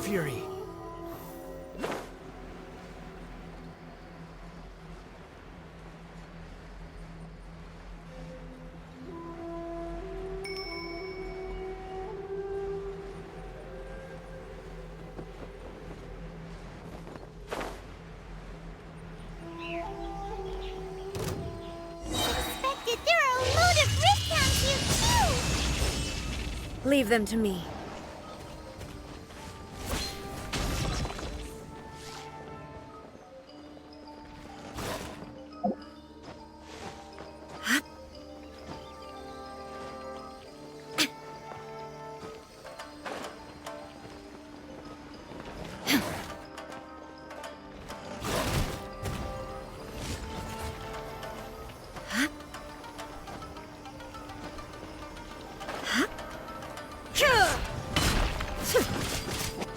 fury. Leave them to me.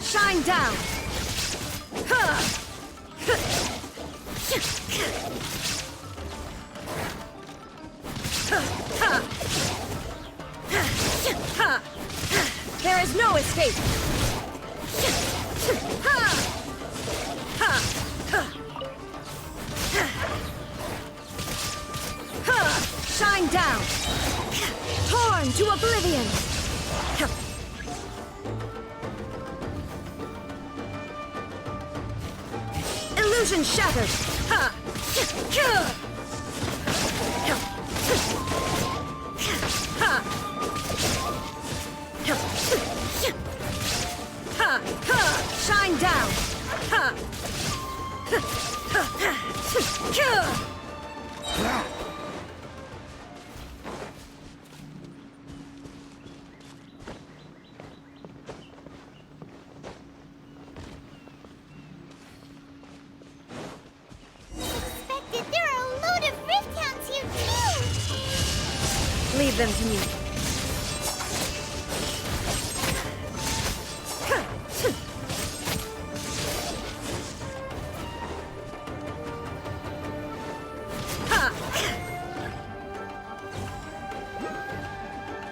Shine down! There is no escape! Shine down! Torn to oblivion! Illusion shattered! Shine down! Leave them to me.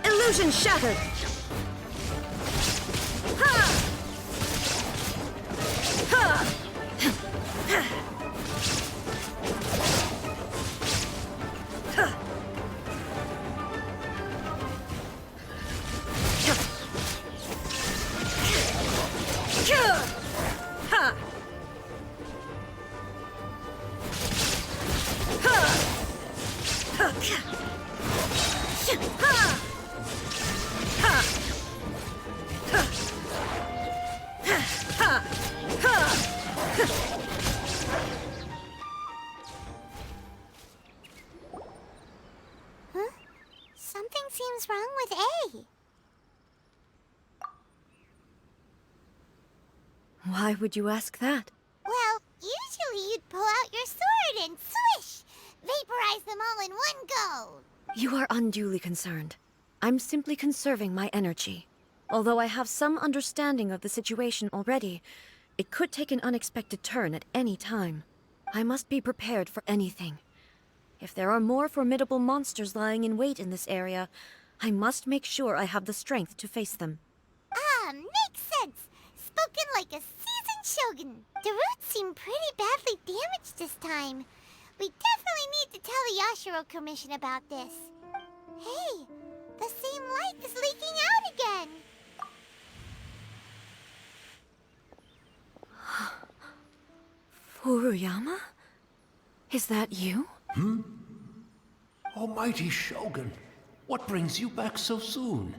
Illusion shattered. Something seems wrong with A. Why would you ask that? Well, usually you'd pull out your sword and swish! Vaporize them all in one go! You are unduly concerned. I'm simply conserving my energy. Although I have some understanding of the situation already, it could take an unexpected turn at any time. I must be prepared for anything. If there are more formidable monsters lying in wait in this area, I must make sure I have the strength to face them. Ah, makes sense! Spoken like a seasoned shogun. The roots seem pretty badly damaged this time. We definitely need to tell the Yashiro Commission about this. Hey, the same light is leaking out again! Furuyama? Is that you? Almighty Shogun, what brings you back so soon?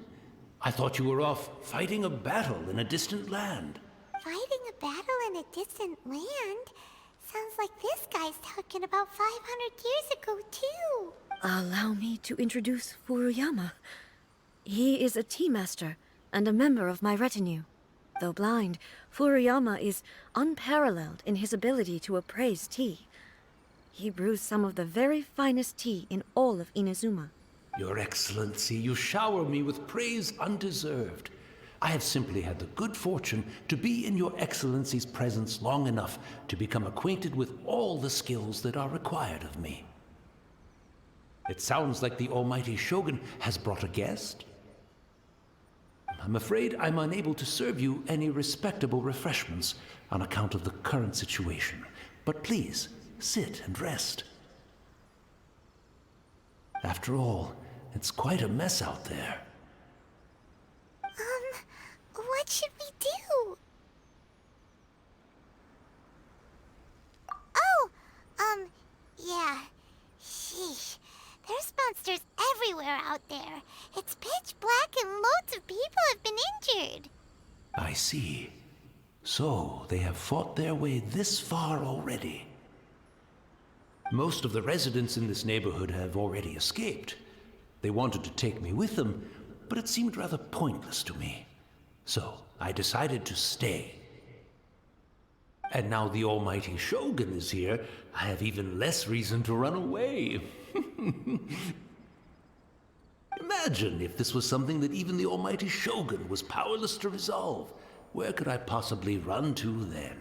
I thought you were off fighting a battle in a distant land. Fighting a battle in a distant land? Sounds like this guy's talking about 500 years ago, too. Allow me to introduce Furuyama. He is a tea master and a member of my retinue. Though blind, Furuyama is unparalleled in his ability to appraise tea. He brews some of the very finest tea in all of Inazuma. Your Excellency, you shower me with praise undeserved. I have simply had the good fortune to be in your Excellency's presence long enough to become acquainted with all the skills that are required of me. It sounds like the Almighty Shogun has brought a guest. I'm afraid I'm unable to serve you any respectable refreshments on account of the current situation. But please, sit and rest. After all, it's quite a mess out there. What should we do? Oh, yeah. Sheesh. There's monsters everywhere out there. It's pitch black and loads of people have been injured. I see. So, they have fought their way this far already. Most of the residents in this neighborhood have already escaped. They wanted to take me with them, but it seemed rather pointless to me. So, I decided to stay. And now the almighty Shogun is here, I have even less reason to run away. Imagine if this was something that even the almighty Shogun was powerless to resolve. Where could I possibly run to then?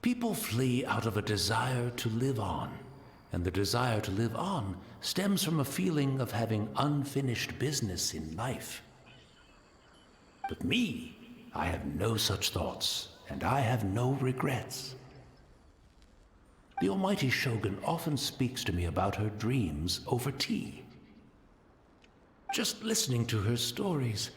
People flee out of a desire to live on, and the desire to live on stems from a feeling of having unfinished business in life. But me, I have no such thoughts, and I have no regrets. The almighty Shogun often speaks to me about her dreams over tea. Just listening to her stories,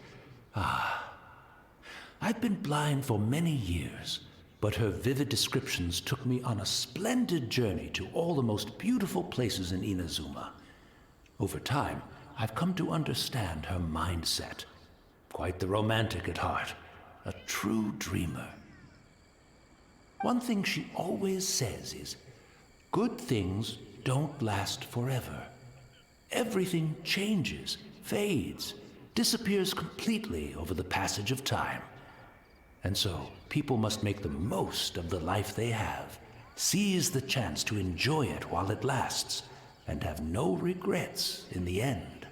I've been blind for many years, but her vivid descriptions took me on a splendid journey to all the most beautiful places in Inazuma. Over time, I've come to understand her mindset. Quite the romantic at heart, a true dreamer. One thing she always says is, good things don't last forever. Everything changes, fades, disappears completely over the passage of time. And so, people must make the most of the life they have, seize the chance to enjoy it while it lasts, and have no regrets in the end.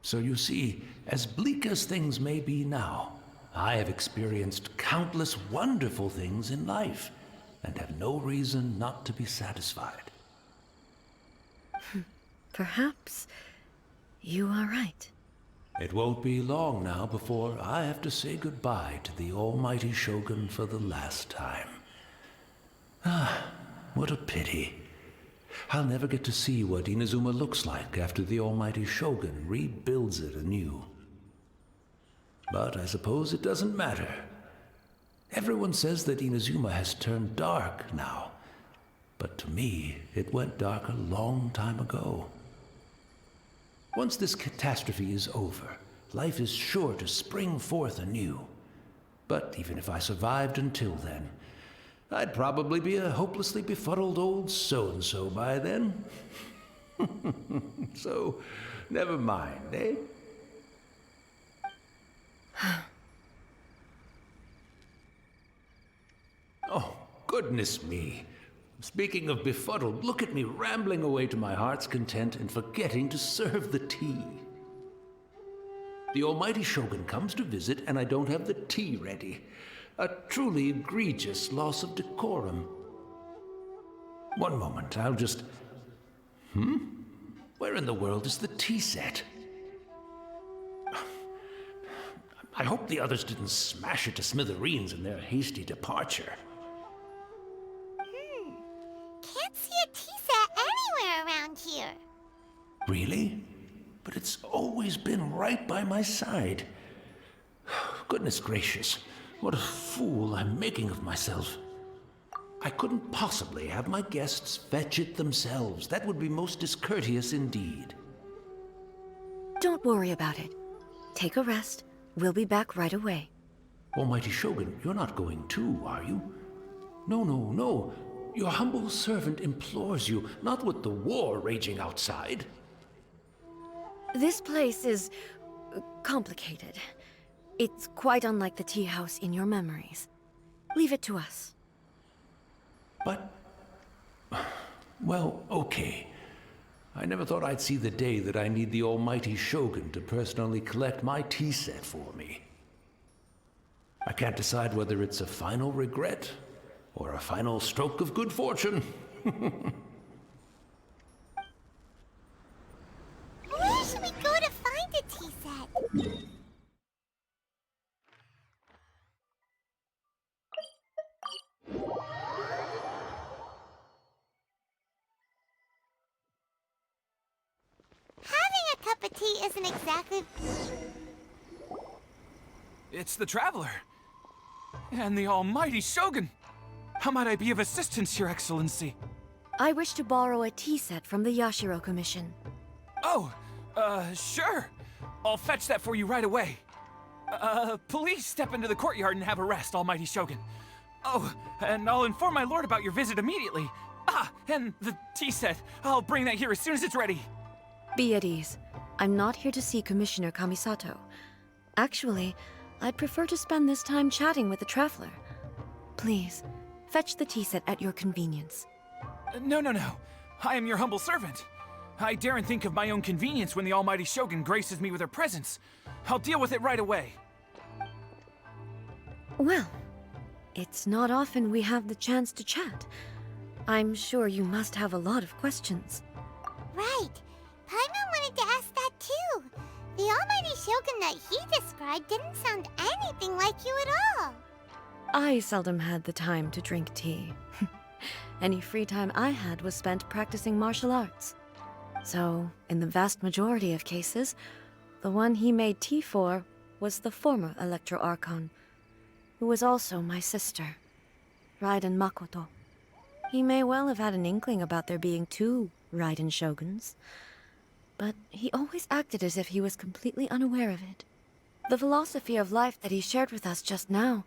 So you see, as bleak as things may be now, I have experienced countless wonderful things in life, and have no reason not to be satisfied. Perhaps you are right. It won't be long now before I have to say goodbye to the almighty Shogun for the last time. What a pity. I'll never get to see what Inazuma looks like after the almighty Shogun rebuilds it anew. But I suppose it doesn't matter. Everyone says that Inazuma has turned dark now, but to me, it went dark a long time ago. Once this catastrophe is over, life is sure to spring forth anew. But even if I survived until then, I'd probably be a hopelessly befuddled old so-and-so by then. So, never mind, eh? Oh, goodness me. Speaking of befuddled, look at me rambling away to my heart's content and forgetting to serve the tea. The almighty Shogun comes to visit and I don't have the tea ready. A truly egregious loss of decorum. One moment, I'll just... Where in the world is the tea set? I hope the others didn't smash it to smithereens in their hasty departure. Can't see a tea set anywhere around here. Really? But it's always been right by my side. Goodness gracious, what a fool I'm making of myself. I couldn't possibly have my guests fetch it themselves. That would be most discourteous indeed. Don't worry about it. Take a rest. We'll be back right away. Almighty Shogun, you're not going too, are you? No, no, no. Your humble servant implores you, not with the war raging outside. This place is complicated. It's quite unlike the tea house in your memories. Leave it to us. But... well, okay. I never thought I'd see the day that I need the almighty Shogun to personally collect my tea set for me. I can't decide whether it's a final regret or a final stroke of good fortune. Having a cup of tea isn't exactly... It's the Traveler. And the almighty Shogun. How might I be of assistance, Your Excellency? I wish to borrow a tea set from the Yashiro Commission. Oh, sure. I'll fetch that for you right away. Please step into the courtyard and have a rest, almighty Shogun. Oh, and I'll inform my lord about your visit immediately. Ah, and the tea set. I'll bring that here as soon as it's ready. Be at ease. I'm not here to see Commissioner Kamisato. Actually, I'd prefer to spend this time chatting with the Traveler. Please, fetch the tea set at your convenience. No. I am your humble servant. I daren't think of my own convenience when the almighty Shogun graces me with her presence. I'll deal with it right away. Well, it's not often we have the chance to chat. I'm sure you must have a lot of questions. Right. Paimon wanted to ask that too. The almighty Shogun that he described didn't sound anything like you at all. I seldom had the time to drink tea. Any free time I had was spent practicing martial arts. So, in the vast majority of cases, the one he made tea for was the former Electro Archon, who was also my sister, Raiden Makoto. He may well have had an inkling about there being two Raiden Shoguns, but he always acted as if he was completely unaware of it. The philosophy of life that he shared with us just now,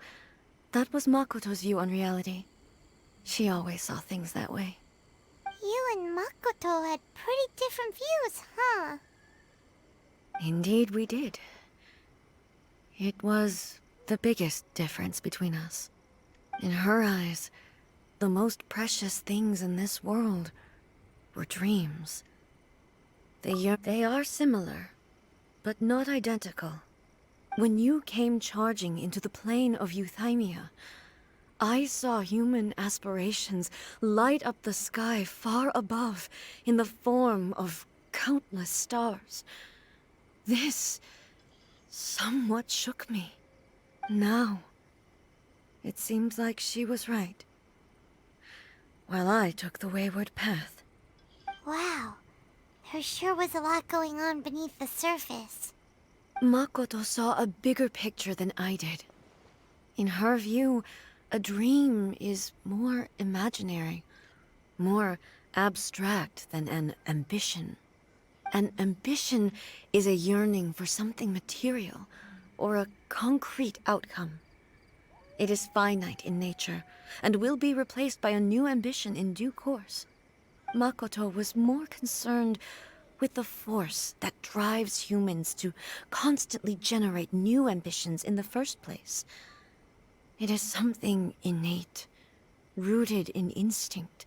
that was Makoto's view on reality. She always saw things that way. You and Makoto had pretty different views, huh? Indeed we did. It was the biggest difference between us. In her eyes, the most precious things in this world were dreams. They are similar, but not identical. When you came charging into the plane of Euthymia, I saw human aspirations light up the sky far above in the form of countless stars. This somewhat shook me. Now, it seems like she was right, while I took the wayward path. Wow. There sure was a lot going on beneath the surface. Makoto saw a bigger picture than I did. In her view, a dream is more imaginary, more abstract than an ambition. An ambition is a yearning for something material, or a concrete outcome. It is finite in nature, and will be replaced by a new ambition in due course. Makoto was more concerned with the force that drives humans to constantly generate new ambitions in the first place. It is something innate, rooted in instinct.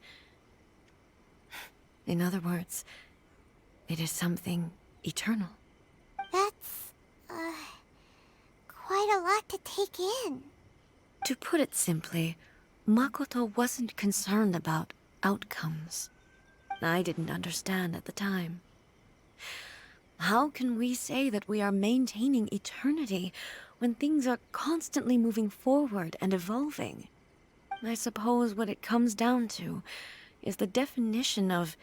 In other words, it is something eternal. That's, quite a lot to take in. To put it simply, Makoto wasn't concerned about outcomes. I didn't understand at the time. How can we say that we are maintaining eternity when things are constantly moving forward and evolving? I suppose what it comes down to is the definition of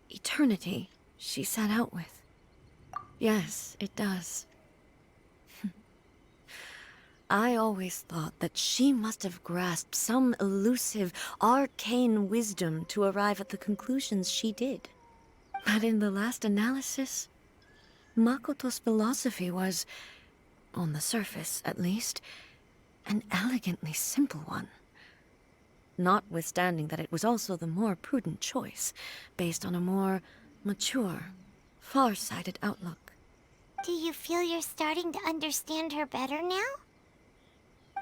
eternity she set out with. Yes, it does. I always thought that she must have grasped some elusive, arcane wisdom to arrive at the conclusions she did. But in the last analysis, Makoto's philosophy was, on the surface at least, an elegantly simple one. Notwithstanding that it was also the more prudent choice, based on a more mature, far-sighted outlook. Do you feel you're starting to understand her better now?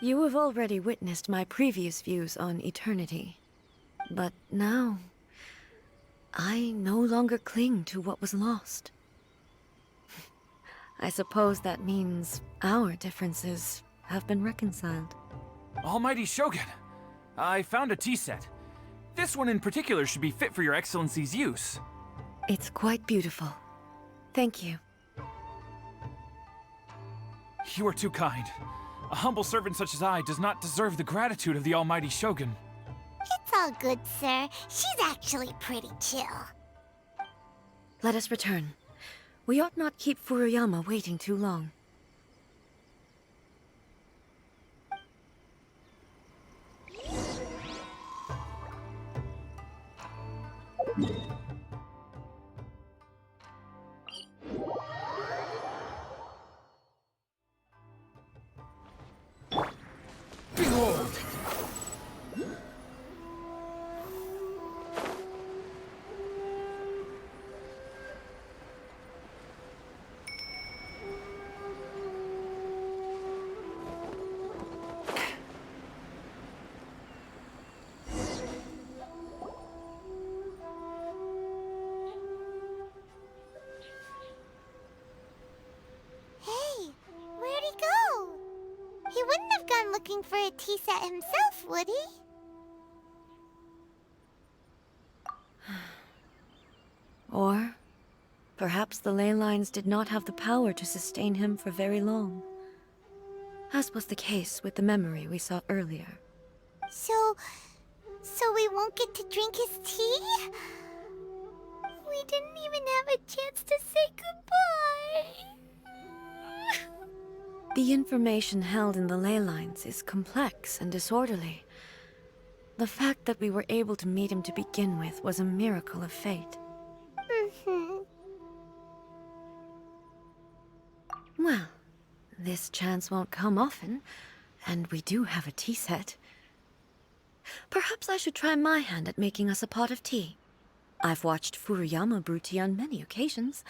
You have already witnessed my previous views on eternity. But now, I no longer cling to what was lost. I suppose that means our differences have been reconciled. Almighty Shogun, I found a tea set. This one in particular should be fit for your Excellency's use. It's quite beautiful. Thank you. You are too kind. A humble servant such as I does not deserve the gratitude of the almighty Shogun. It's all good, sir. She's actually pretty chill. Let us return. We ought not keep Furuyama waiting too long. Behold! Hey, where'd he go? He wouldn't have gone looking for a tea set himself, would he? Or perhaps the ley lines did not have the power to sustain him for very long, as was the case with the memory we saw earlier. So we won't get to drink his tea? We didn't even have a chance to say goodbye. The information held in the ley lines is complex and disorderly. The fact that we were able to meet him to begin with was a miracle of fate. Well, this chance won't come often, and we do have a tea set. Perhaps I should try my hand at making us a pot of tea. I've watched Furuyama brew tea on many occasions.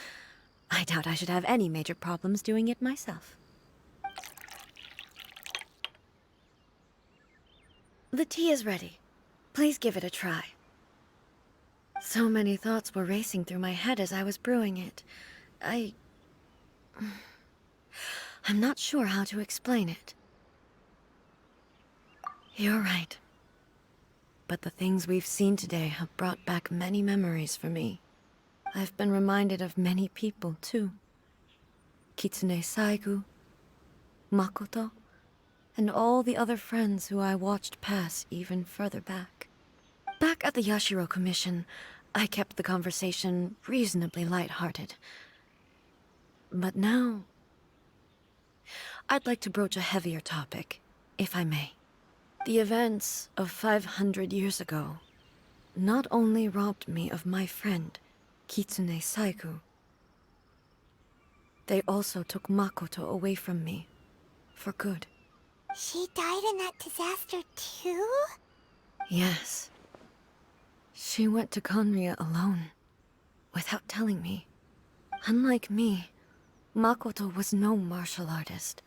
I doubt I should have any major problems doing it myself. The tea is ready. Please give it a try. So many thoughts were racing through my head as I was brewing it. I'm not sure how to explain it. You're right. But the things we've seen today have brought back many memories for me. I've been reminded of many people, too. Kitsune Saigu, Makoto, and all the other friends who I watched pass even further back. Back at the Yashiro Commission, I kept the conversation reasonably lighthearted. But now, I'd like to broach a heavier topic, if I may. The events of 500 years ago not only robbed me of my friend, Kitsune Saigu, they also took Makoto away from me, for good. She died in that disaster too? Yes. She went to Conria alone, without telling me. Unlike me, Makoto was no martial artist.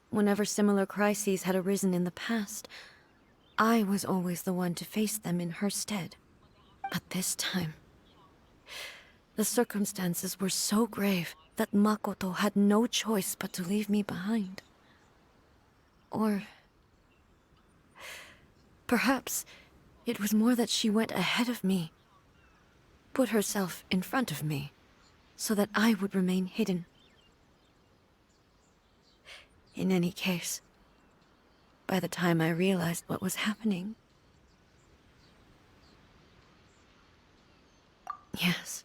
Whenever similar crises had arisen in the past, I was always the one to face them in her stead. But this time, the circumstances were so grave that Makoto had no choice but to leave me behind. Or perhaps it was more that she went ahead of me, put herself in front of me, so that I would remain hidden. In any case, by the time I realized what was happening... Yes.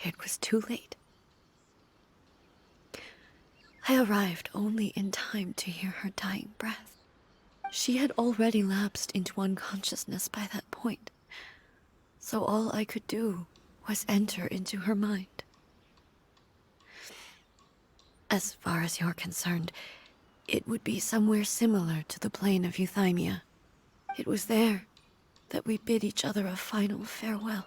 It was too late. I arrived only in time to hear her dying breath. She had already lapsed into unconsciousness by that point, so all I could do was enter into her mind. As far as you're concerned, it would be somewhere similar to the plane of Euthymia. It was there that we bid each other a final farewell.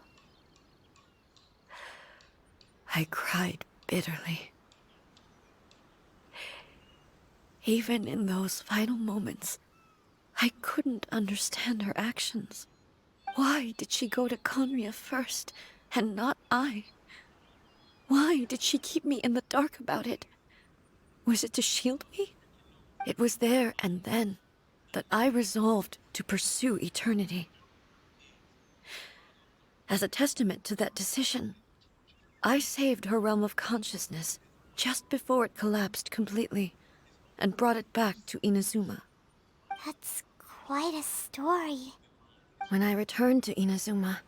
I cried bitterly. Even in those final moments, I couldn't understand her actions. Why did she go to Conria first, and not I? Why did she keep me in the dark about it? Was it to shield me? It was there and then that I resolved to pursue eternity. As a testament to that decision, I saved her realm of consciousness just before it collapsed completely and brought it back to Inazuma. That's quite a story. When I returned to Inazuma,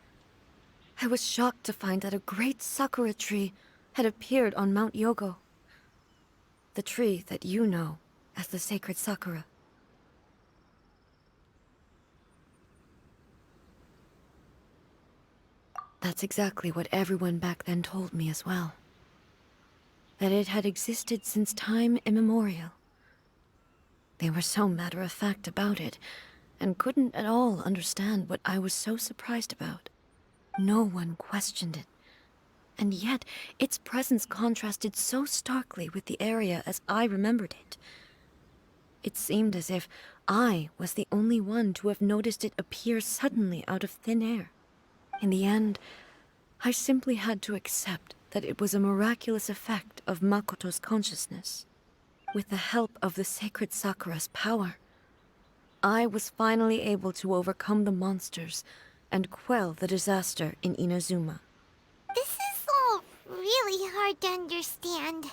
I was shocked to find that a great sakura tree had appeared on Mount Yogo. The tree that you know as the sacred sakura. That's exactly what everyone back then told me as well. That it had existed since time immemorial. They were so matter-of-fact about it, and couldn't at all understand what I was so surprised about. No one questioned it. And yet, its presence contrasted so starkly with the area as I remembered it. It seemed as if I was the only one to have noticed it appear suddenly out of thin air. In the end, I simply had to accept that it was a miraculous effect of Makoto's consciousness. With the help of the sacred Sakura's power, I was finally able to overcome the monsters and quell the disaster in Inazuma. This is all really hard to understand.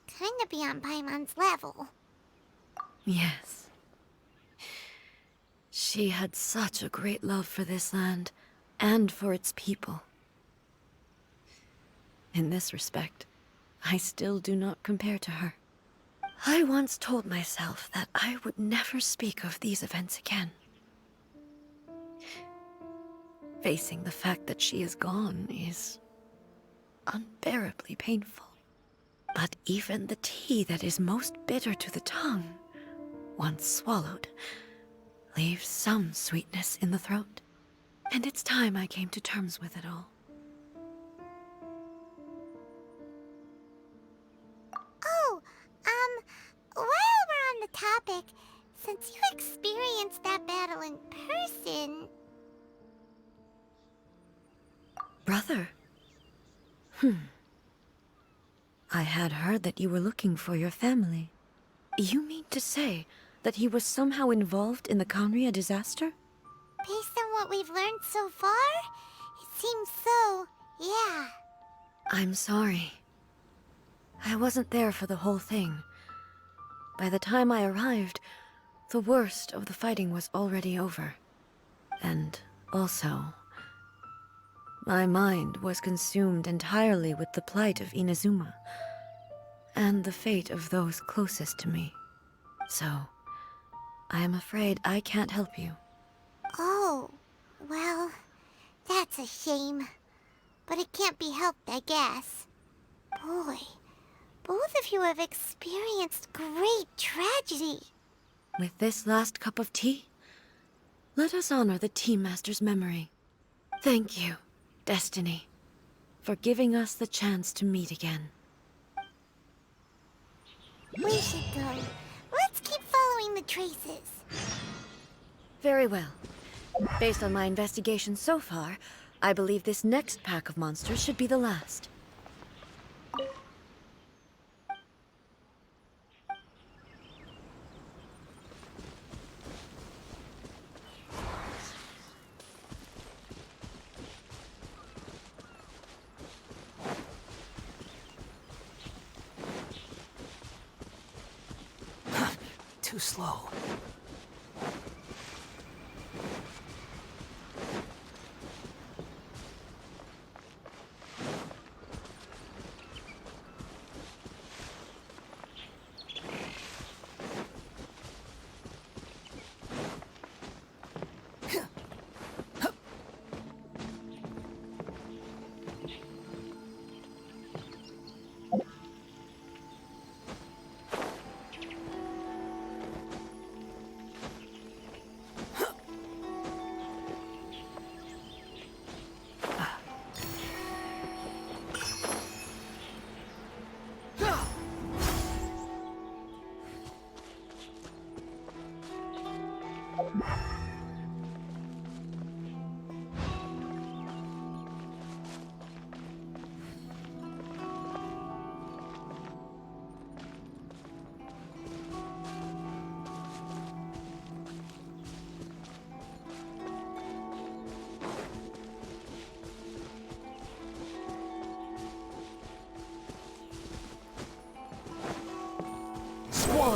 Kinda beyond Paimon's level. Yes. She had such a great love for this land, and for its people. In this respect, I still do not compare to her. I once told myself that I would never speak of these events again. Facing the fact that she is gone is unbearably painful. But even the tea that is most bitter to the tongue, once swallowed, leaves some sweetness in the throat. And it's time I came to terms with it all. Oh, while we're on the topic, since you experienced that battle in person... Brother? I had heard that you were looking for your family. You mean to say that he was somehow involved in the Kanria disaster? Based on what we've learned so far, it seems so, yeah. I'm sorry. I wasn't there for the whole thing. By the time I arrived, the worst of the fighting was already over. And also, my mind was consumed entirely with the plight of Inazuma, and the fate of those closest to me. So, I am afraid I can't help you. Oh, well, that's a shame. But it can't be helped, I guess. Boy, both of you have experienced great tragedy. With this last cup of tea, let us honor the Tea Master's memory. Thank you, Destiny, for giving us the chance to meet again. We should go. Let's keep following the traces. Very well. Based on my investigation so far, I believe this next pack of monsters should be the last. Too slow.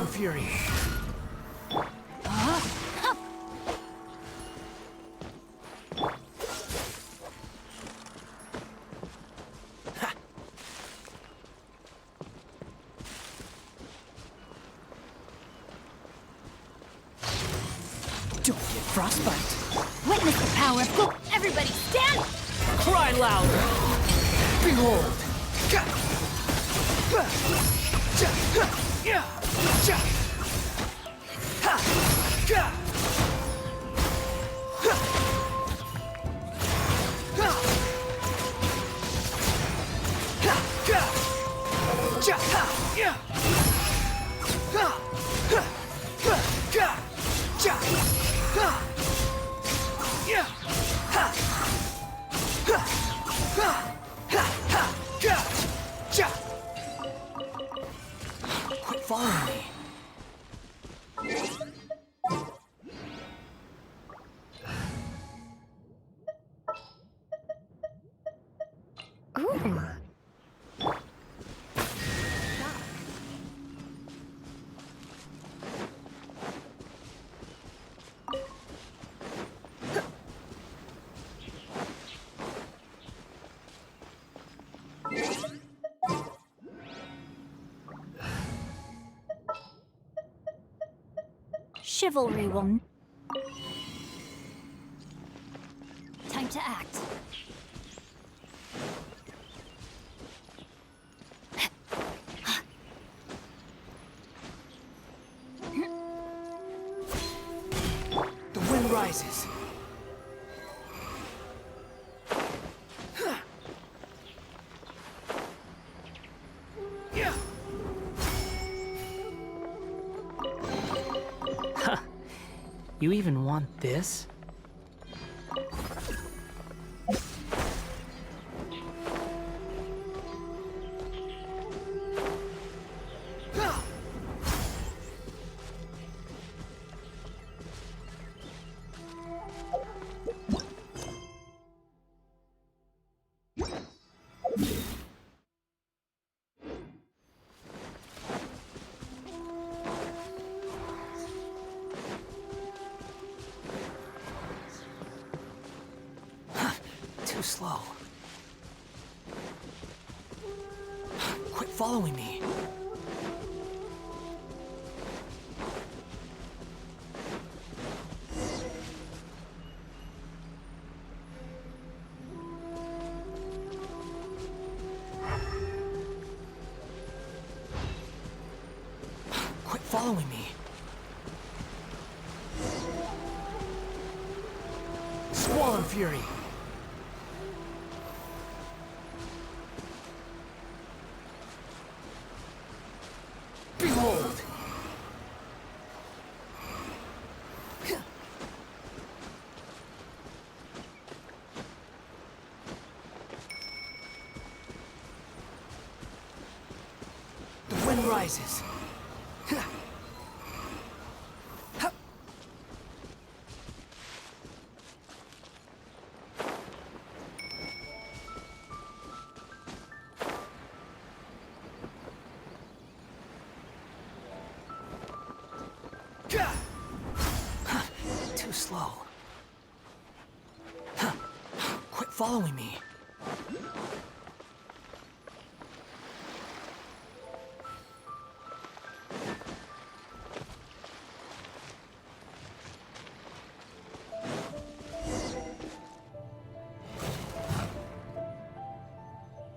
Squall Fury. Don't get frostbite. Witness the power of go. Everybody stand! Cry louder. Behold. Quit following me. Ooh. Chivalry will... Time to act. The wind rises. You even want this? Too slow. Quit following me. Quit following me. Squall Fury. Behold. The wind rises. Too slow. Quit following me.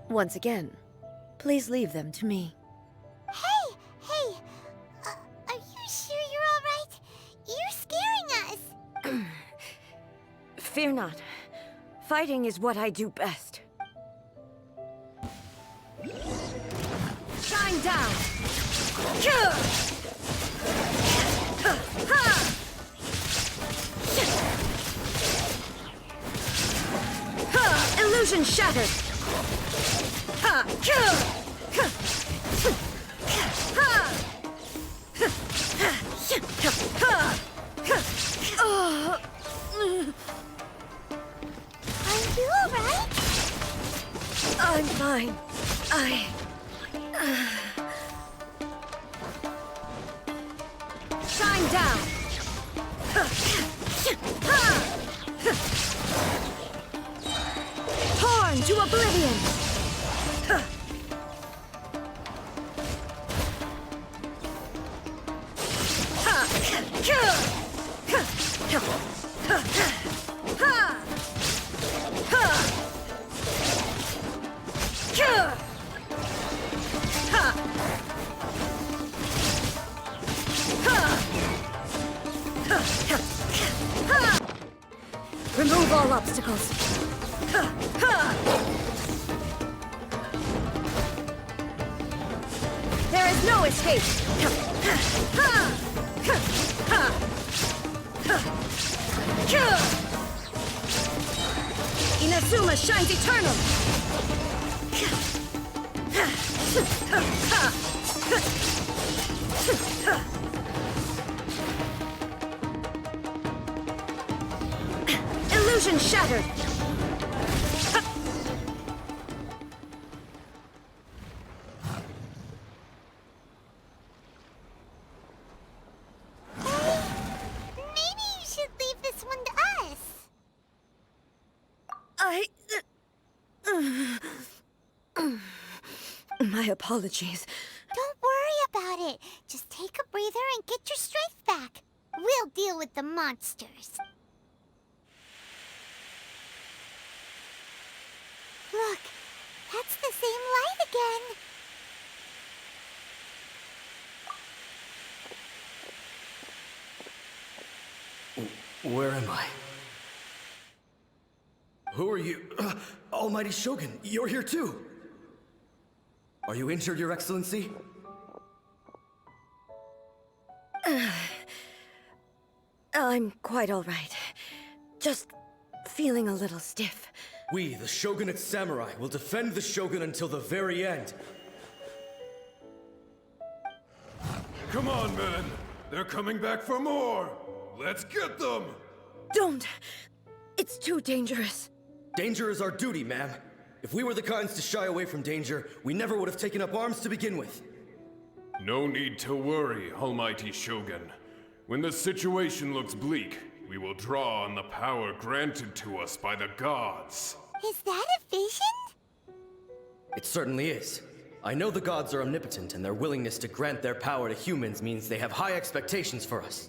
Once again, please leave them to me. Hey, hey, are you sure you're all right? You're scaring us. Fear not. Fighting is what I do best. Shine down! Illusion shattered! Are you all right? I'm fine. down! Torn to oblivion! Remove all obstacles. There is no escape. Inazuma shines eternal. Illusion shattered. Maybe you should leave this one to us. My apologies. Don't worry about it. Just take a breather and get your strength back. We'll deal with the monsters. Look, that's the same light again. Where am I? Who are you? Almighty Shogun, you're here too! Are you injured, Your Excellency? I'm quite all right. Just feeling a little stiff. We, the Shogunate Samurai, will defend the Shogun until the very end. Come on, men! They're coming back for more! Let's get them! Don't! It's too dangerous. Danger is our duty, ma'am. If we were the kinds to shy away from danger, we never would have taken up arms to begin with. No need to worry, Almighty Shogun. When the situation looks bleak, we will draw on the power granted to us by the gods. Is that a vision? It certainly is. I know the gods are omnipotent, and their willingness to grant their power to humans means they have high expectations for us.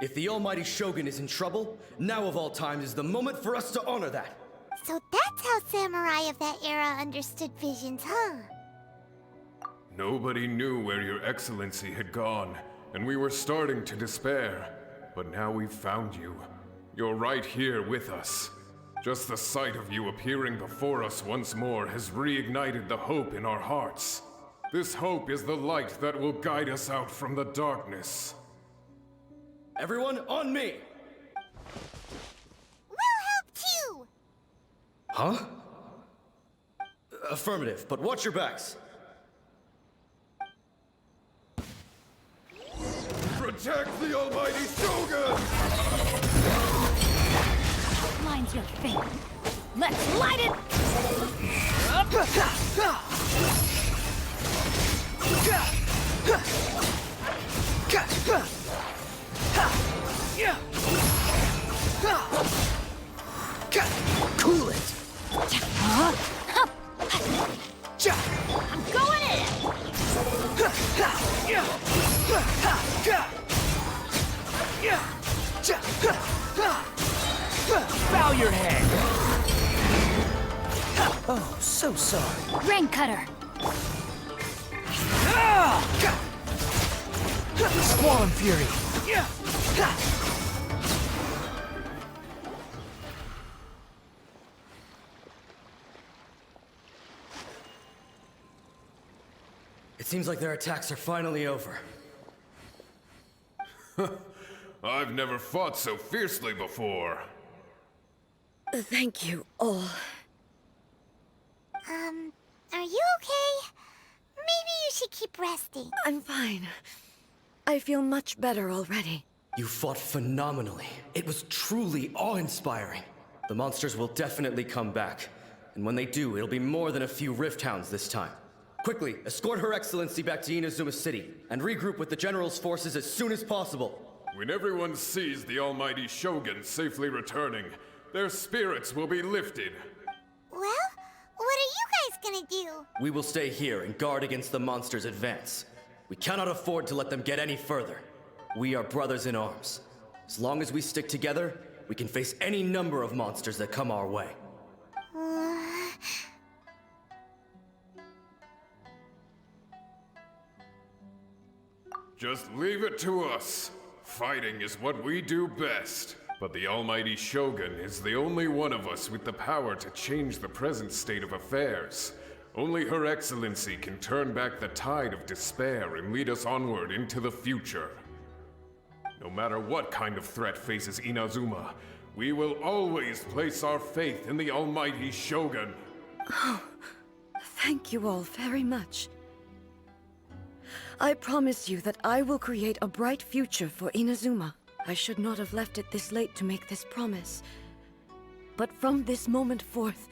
If the Almighty Shogun is in trouble, now of all times is the moment for us to honor that. So that's how samurai of that era understood visions, huh? Nobody knew where Your Excellency had gone, and we were starting to despair. But now we've found you. You're right here with us. Just the sight of you appearing before us once more has reignited the hope in our hearts. This hope is the light that will guide us out from the darkness. Everyone, on me! We'll help too! Huh? Affirmative, but watch your backs. Protect the Almighty Shogun! Mine's your fate. Let's light it! Cool it! I'm going in! Bow your head! Oh, so sorry. Rain cutter! Squall Fury! It seems like their attacks are finally over. I've never fought so fiercely before. Thank you all. Are you okay? Maybe you should keep resting. I'm fine. I feel much better already. You fought phenomenally. It was truly awe-inspiring. The monsters will definitely come back. And when they do, it'll be more than a few Rift Hounds this time. Quickly, escort Her Excellency back to Inazuma City, and regroup with the General's forces as soon as possible. When everyone sees the almighty Shogun safely returning, their spirits will be lifted. Well, what are you guys gonna do? We will stay here and guard against the monster's advance. We cannot afford to let them get any further. We are brothers in arms. As long as we stick together, we can face any number of monsters that come our way. Just leave it to us. Fighting is what we do best. But the almighty Shogun is the only one of us with the power to change the present state of affairs. Only Her Excellency can turn back the tide of despair and lead us onward into the future. No matter what kind of threat faces Inazuma, we will always place our faith in the almighty Shogun. Oh, thank you all very much. I promise you that I will create a bright future for Inazuma. I should not have left it this late to make this promise. But from this moment forth,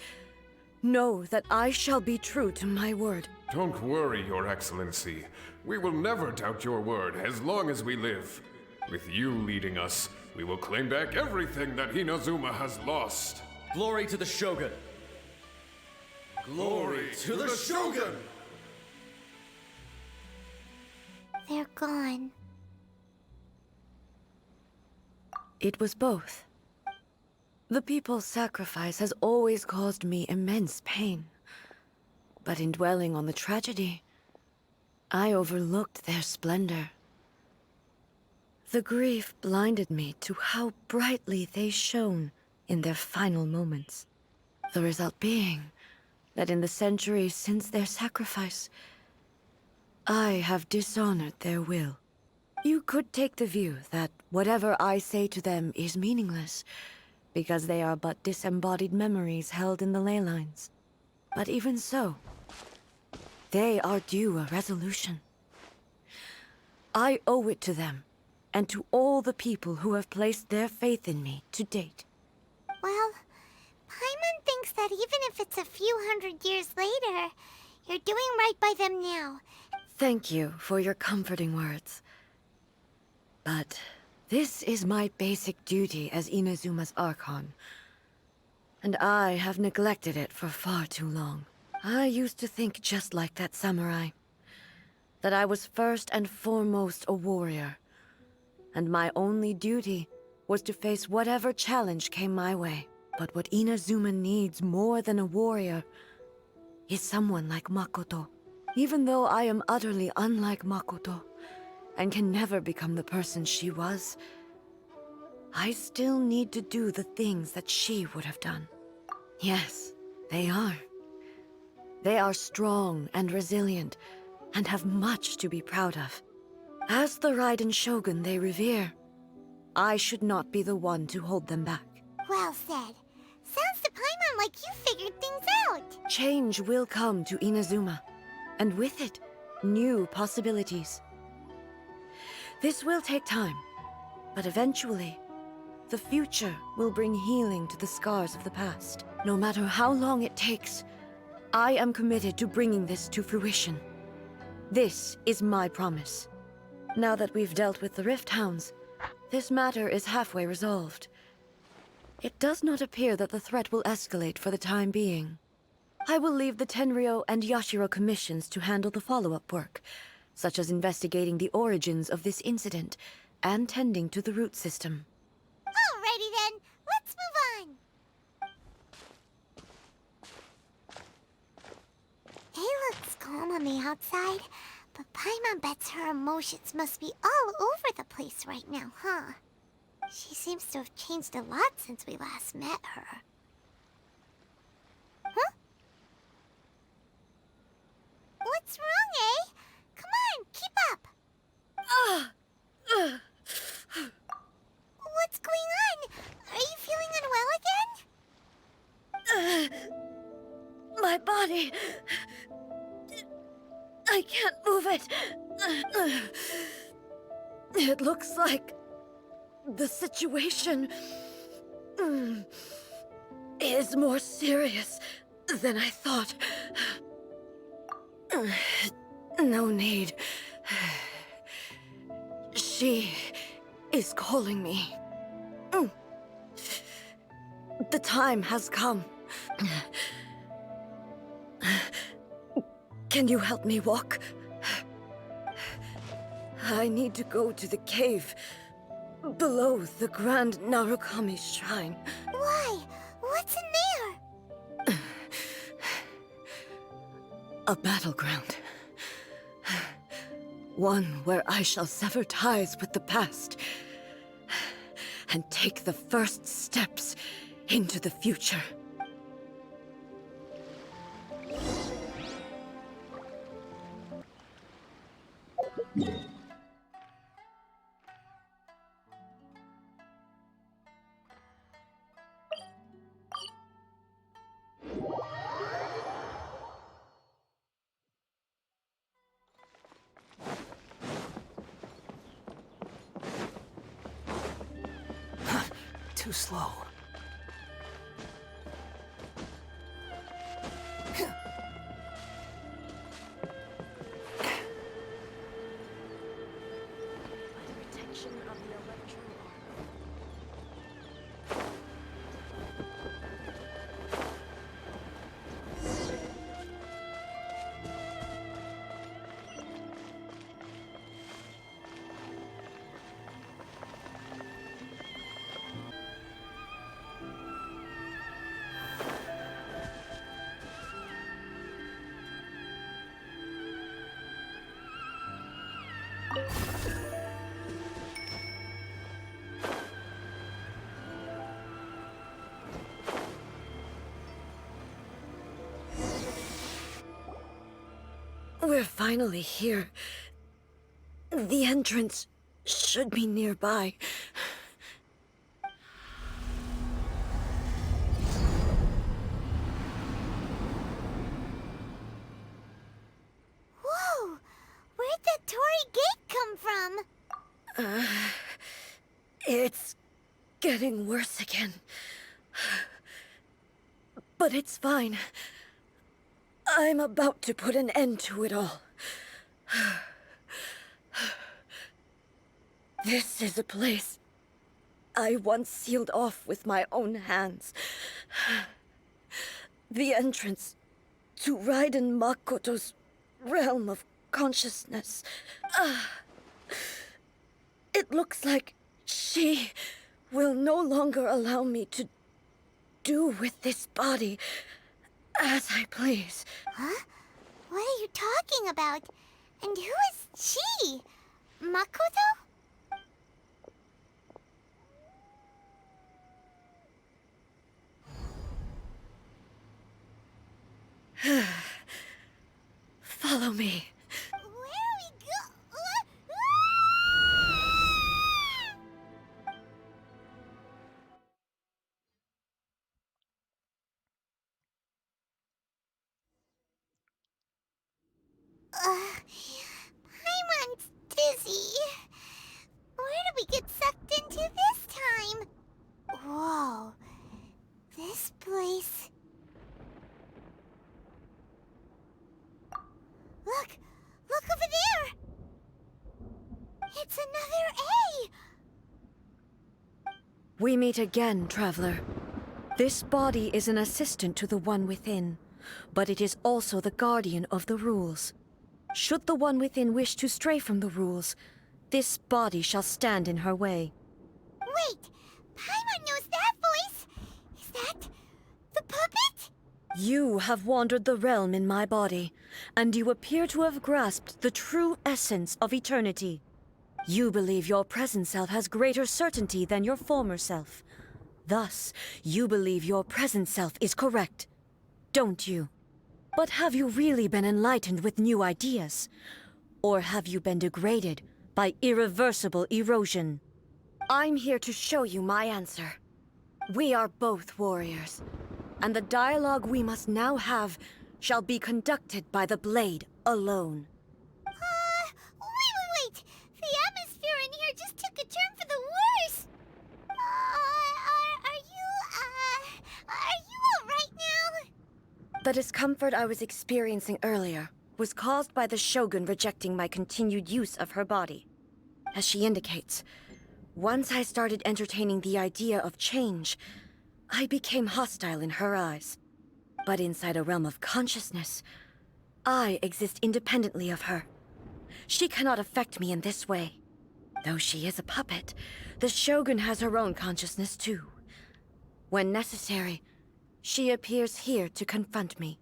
know that I shall be true to my word. Don't worry, Your Excellency. We will never doubt your word as long as we live. With you leading us, we will claim back everything that Inazuma has lost. Glory to the Shogun! Glory to the Shogun! They're gone. It was both. The people's sacrifice has always caused me immense pain. But in dwelling on the tragedy, I overlooked their splendor. The grief blinded me to how brightly they shone in their final moments. The result being that in the centuries since their sacrifice, I have dishonored their will. You could take the view that whatever I say to them is meaningless, because they are but disembodied memories held in the ley lines. But even so, they are due a resolution. I owe it to them, and to all the people who have placed their faith in me to date. Well, Paimon thinks that even if it's a few hundred years later, you're doing right by them now. Thank you for your comforting words. But this is my basic duty as Inazuma's Archon, and I have neglected it for far too long. I used to think just like that samurai, that I was first and foremost a warrior, and my only duty was to face whatever challenge came my way. But what Inazuma needs more than a warrior is someone like Makoto. Even though I am utterly unlike Makoto, and can never become the person she was, I still need to do the things that she would have done. Yes, they are. They are strong and resilient, and have much to be proud of. As the Raiden Shogun they revere, I should not be the one to hold them back. Well said. Sounds to Paimon like you figured things out. Change will come to Inazuma, and with it, new possibilities. This will take time, but eventually, the future will bring healing to the scars of the past. No matter how long it takes, I am committed to bringing this to fruition. This is my promise. Now that we've dealt with the Rift Hounds, this matter is halfway resolved. It does not appear that the threat will escalate for the time being. I will leave the Tenryo and Yashiro commissions to handle the follow-up work, such as investigating the origins of this incident and tending to the root system. Alrighty then, let's move on. He looks calm on the outside, but Paimon bets her emotions must be all over the place right now, huh? She seems to have changed a lot since we last met her. Huh? What's wrong, eh? Come on, keep up! What's going on? Are you feeling unwell again? My body... I can't move it. It looks like the situation is more serious than I thought. No need. She is calling me. The time has come. Can you help me walk? I need to go to the cave below the Grand Narukami Shrine. Why? What's in there? A battleground. One where I shall sever ties with the past and take the first steps into the future. Too slow. We're finally here. The entrance should be nearby. Whoa! Where'd that Torii gate come from? It's getting worse again. But it's fine. I'm about to put an end to it all. This is a place I once sealed off with my own hands. The entrance to Raiden Makoto's realm of consciousness. It looks like she will no longer allow me to do with this body as I please. Huh? What are you talking about? And who is she? Makoto? Follow me. Where are we go? Paimon's dizzy. Where did we get sucked into this time? Whoa. This place... Look! Look over there! It's another A! We meet again, traveler. This body is an assistant to the One Within, but it is also the guardian of the rules. Should the One Within wish to stray from the rules, this body shall stand in her way. Wait! Paimon knows that voice! Is that... the puppet? You have wandered the realm in my body, and you appear to have grasped the true essence of eternity. You believe your present self has greater certainty than your former self. Thus, you believe your present self is correct, don't you? But have you really been enlightened with new ideas? Or have you been degraded by irreversible erosion? I'm here to show you my answer. We are both warriors, and the dialogue we must now have shall be conducted by the blade alone. Wait! The atmosphere in here just took a turn for the worse! Are you alright now? The discomfort I was experiencing earlier was caused by the Shogun rejecting my continued use of her body. As she indicates, once I started entertaining the idea of change, I became hostile in her eyes. But inside a realm of consciousness, I exist independently of her. She cannot affect me in this way. Though she is a puppet, the Shogun has her own consciousness too. When necessary, she appears here to confront me.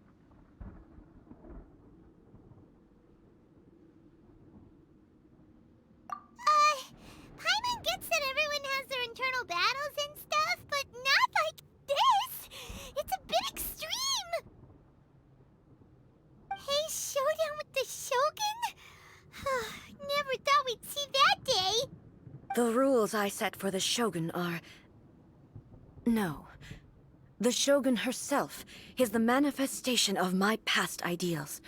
Paimon gets that everyone has their internal battles and stuff, but not like this! It's a bit extreme! Hey, showdown with the Shogun? Never thought we'd see that day! The rules I set for the Shogun are... No. The Shogun herself is the manifestation of my past ideals.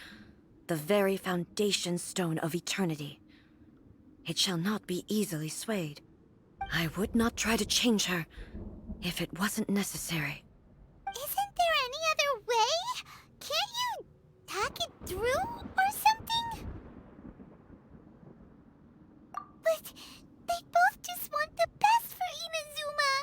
The very foundation stone of eternity. It shall not be easily swayed. I would not try to change her if it wasn't necessary. Isn't there any other way? Can't you talk it through or something? But they both just want the best for Inazuma.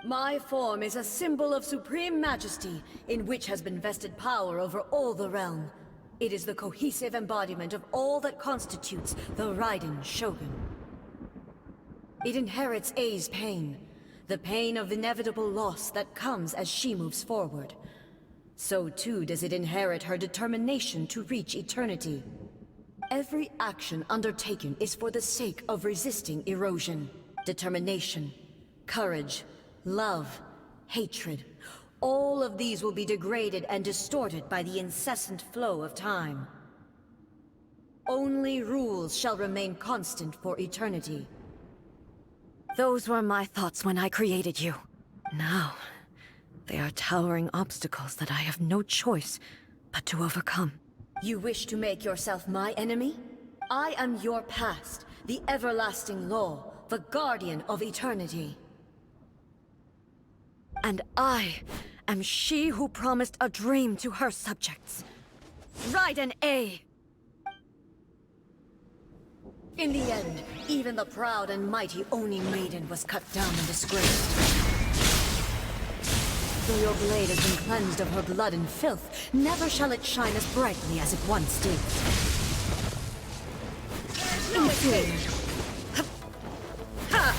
My form is a symbol of supreme majesty, in which has been vested power over all the realm. It is the cohesive embodiment of all that constitutes the Raiden Shogun. It inherits A's pain, the pain of inevitable loss that comes as she moves forward. So too does it inherit her determination to reach eternity. Every action undertaken is for the sake of resisting erosion. Determination, courage, love, hatred. All of these will be degraded and distorted by the incessant flow of time. Only rules shall remain constant for eternity. Those were my thoughts when I created you. Now, they are towering obstacles that I have no choice but to overcome. You wish to make yourself my enemy? I am your past, the everlasting law, the guardian of eternity. And I am she who promised a dream to her subjects. Raiden A. In the end, even the proud and mighty Oni Maiden was cut down and disgraced. Though your blade has been cleansed of her blood and filth, never shall it shine as brightly as it once did. Inferior. Ha!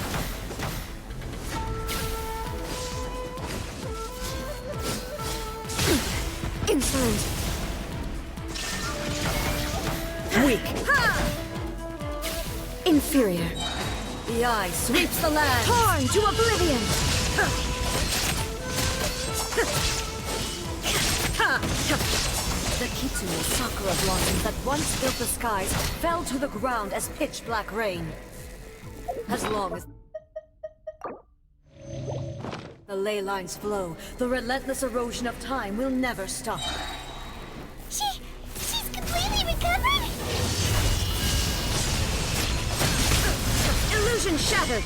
Insolent. Weak. Ha! Inferior. The eye sweeps the land. Torn to oblivion. The kitsune sakura blossoms that once filled the skies fell to the ground as pitch-black rain. As long as the ley lines flow, the relentless erosion of time will never stop. She's completely recovered? Illusion shattered!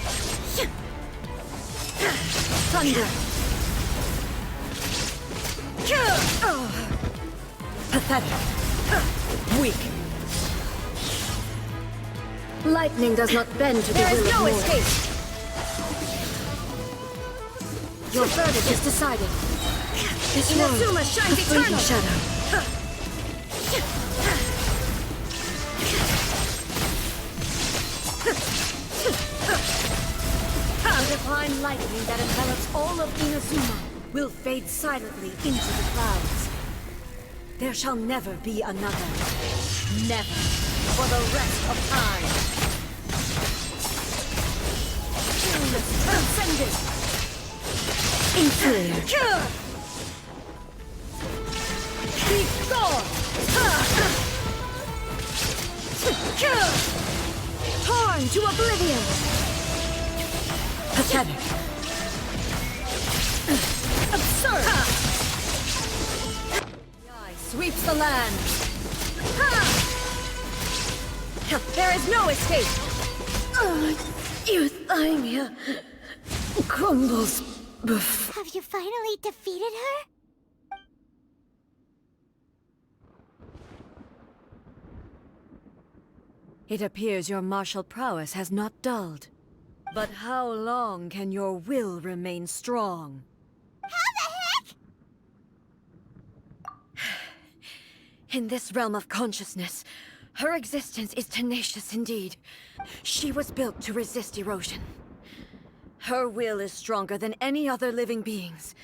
Thunder! Pathetic! Weak! Lightning does not bend to the will of There is no mortal. escape! Your verdict is decided. This world, Inazuma shines a fleeting eternal! shadow. The divine lightning that envelops all of Inazuma will fade silently into the clouds. There shall never be another. Never. For the rest of time. Stillness transcended. Inferior. Be gone! Torn to oblivion! Pathetic. Absurd! The eye sweeps the land. There is no escape! Euthymia crumbles before... Have you finally defeated her? Paimon, you look like you're in a bad way. What happened? Have you finally defeated her? Euthymia crumbles before... Have you finally defeated her? Paimon, you look like you're in a bad way. What happened? It appears your martial prowess has not dulled. But how long can your will remain strong? How the heck? In this realm of consciousness, her existence is tenacious indeed. She was built to resist erosion. Her will is stronger than any other living being's,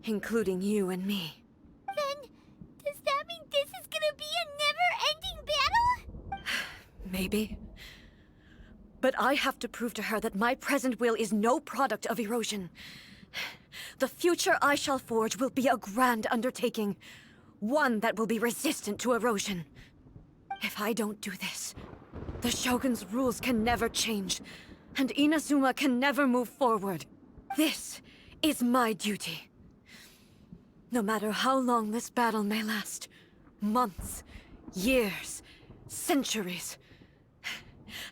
including you and me. Then, does that mean this is gonna be a never-ending battle? Maybe. But I have to prove to her that my present will is no product of erosion. The future I shall forge will be a grand undertaking, one that will be resistant to erosion. If I don't do this, the Shogun's rules can never change, and Inazuma can never move forward. This is my duty. No matter how long this battle may last, months, years, centuries,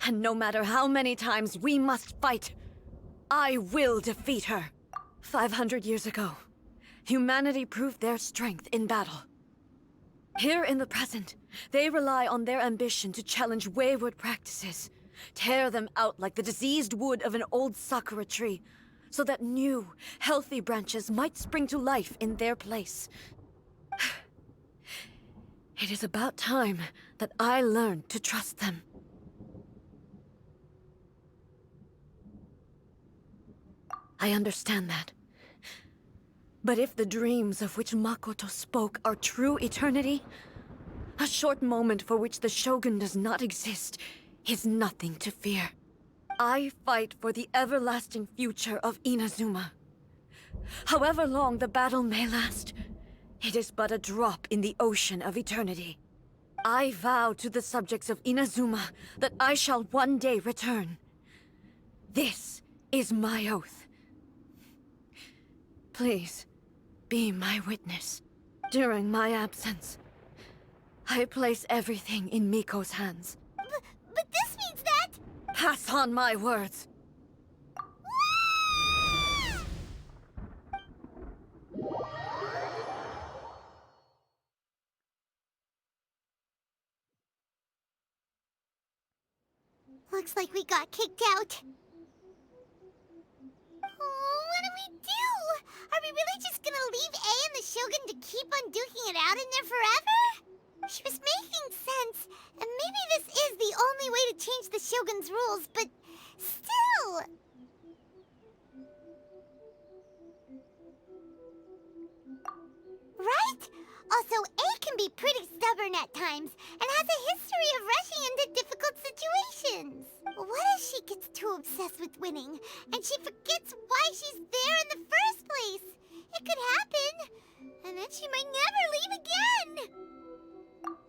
and no matter how many times we must fight, I will defeat her. 500 years ago, humanity proved their strength in battle. Here in the present, they rely on their ambition to challenge wayward practices, tear them out like the diseased wood of an old sakura tree, so that new, healthy branches might spring to life in their place. It is about time that I learned to trust them. I understand that. But if the dreams of which Makoto spoke are true eternity, a short moment for which the Shogun does not exist is nothing to fear. I fight for the everlasting future of Inazuma. However long the battle may last, it is but a drop in the ocean of eternity. I vow to the subjects of Inazuma that I shall one day return. This is my oath. Please, be my witness. During my absence, I place everything in Miko's hands. But this means that... Pass on my words. Looks like we got kicked out. Oh, what do we do? Are we really just gonna leave A and the Shogun to keep on duking it out in there forever? She was making sense, and maybe this is the only way to change the Shogun's rules, but still... Right? Also, A can be pretty stubborn at times, and has a history of rushing into difficult situations. What if she gets too obsessed with winning, and she forgets why she's there in the first place? It could happen, and then she might never leave again.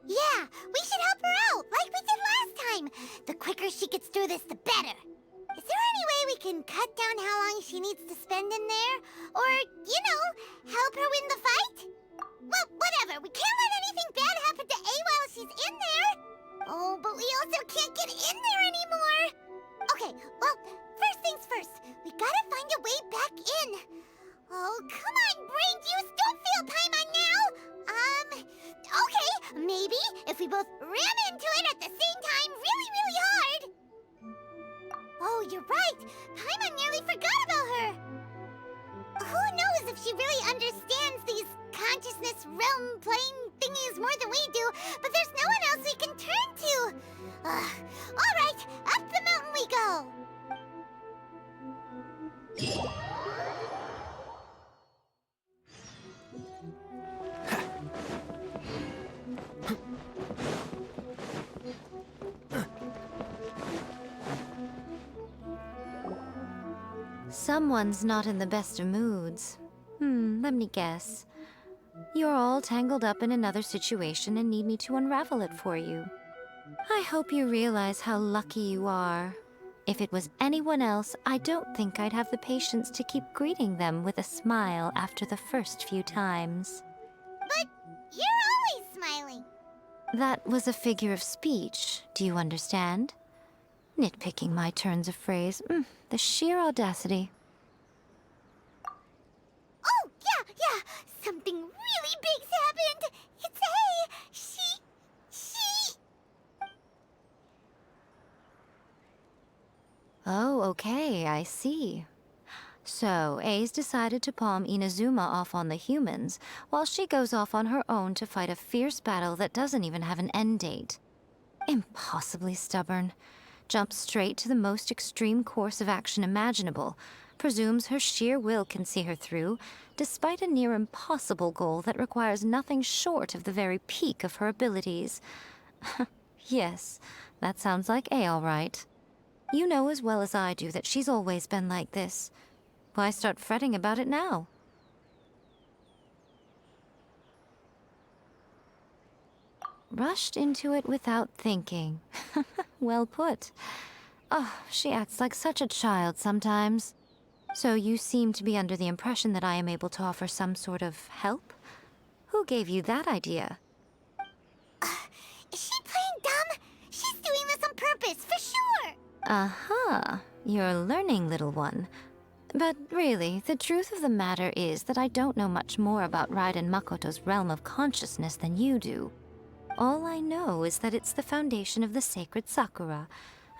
Yeah, we should help her out, like we did last time. The quicker she gets through this, the better. Is there any way we can cut down how long she needs to spend in there? Or, you know, help her win the fight? Well, whatever. We can't let anything bad happen to A while she's in there. Oh, but we also can't get in there anymore. Okay, well, first things first. We gotta find a way back in. Oh, come on, brain juice. Don't fail Paimon now. Okay. Maybe if we both ran into it at the same time really, really hard. Oh, you're right. Paimon nearly forgot about her. Who knows if she really understands these consciousness realm plane thingies more than we do, but there's no one else we can turn to. All right, up the mountain we go. Someone's not in the best of moods. Let me guess. You're all tangled up in another situation and need me to unravel it for you. I hope you realize how lucky you are. If it was anyone else, I don't think I'd have the patience to keep greeting them with a smile after the first few times. But you're always smiling. That was a figure of speech, do you understand? Nitpicking my turns of phrase. The sheer audacity. Oh, yeah. Something really big's happened. It's A. She... Oh, okay, I see. So, A's decided to palm Inazuma off on the humans, while she goes off on her own to fight a fierce battle that doesn't even have an end date. Impossibly stubborn. Jumps straight to the most extreme course of action imaginable, presumes her sheer will can see her through, despite a near impossible goal that requires nothing short of the very peak of her abilities. Yes, that sounds like A all right. You know as well as I do that she's always been like this. Why start fretting about it now? Rushed into it without thinking. Well put. Oh, she acts like such a child sometimes. So you seem to be under the impression that I am able to offer some sort of help? Who gave you that idea? Is she playing dumb? She's doing this on purpose, for sure! Aha, you're learning, little one. But really, the truth of the matter is that I don't know much more about Raiden Makoto's realm of consciousness than you do. All I know is that it's the foundation of the sacred Sakura,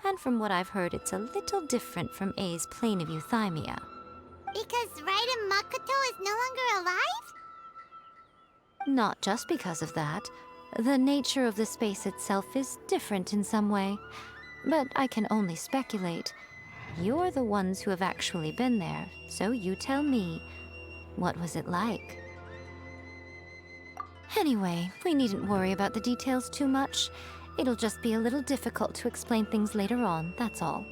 and from what I've heard, it's a little different from A's plane of euthymia. Because Raiden Makoto is no longer alive? Not just because of that. The nature of the space itself is different in some way. But I can only speculate. You're the ones who have actually been there, so you tell me. What was it like? Anyway, we needn't worry about the details too much. It'll just be a little difficult to explain things later on, that's all.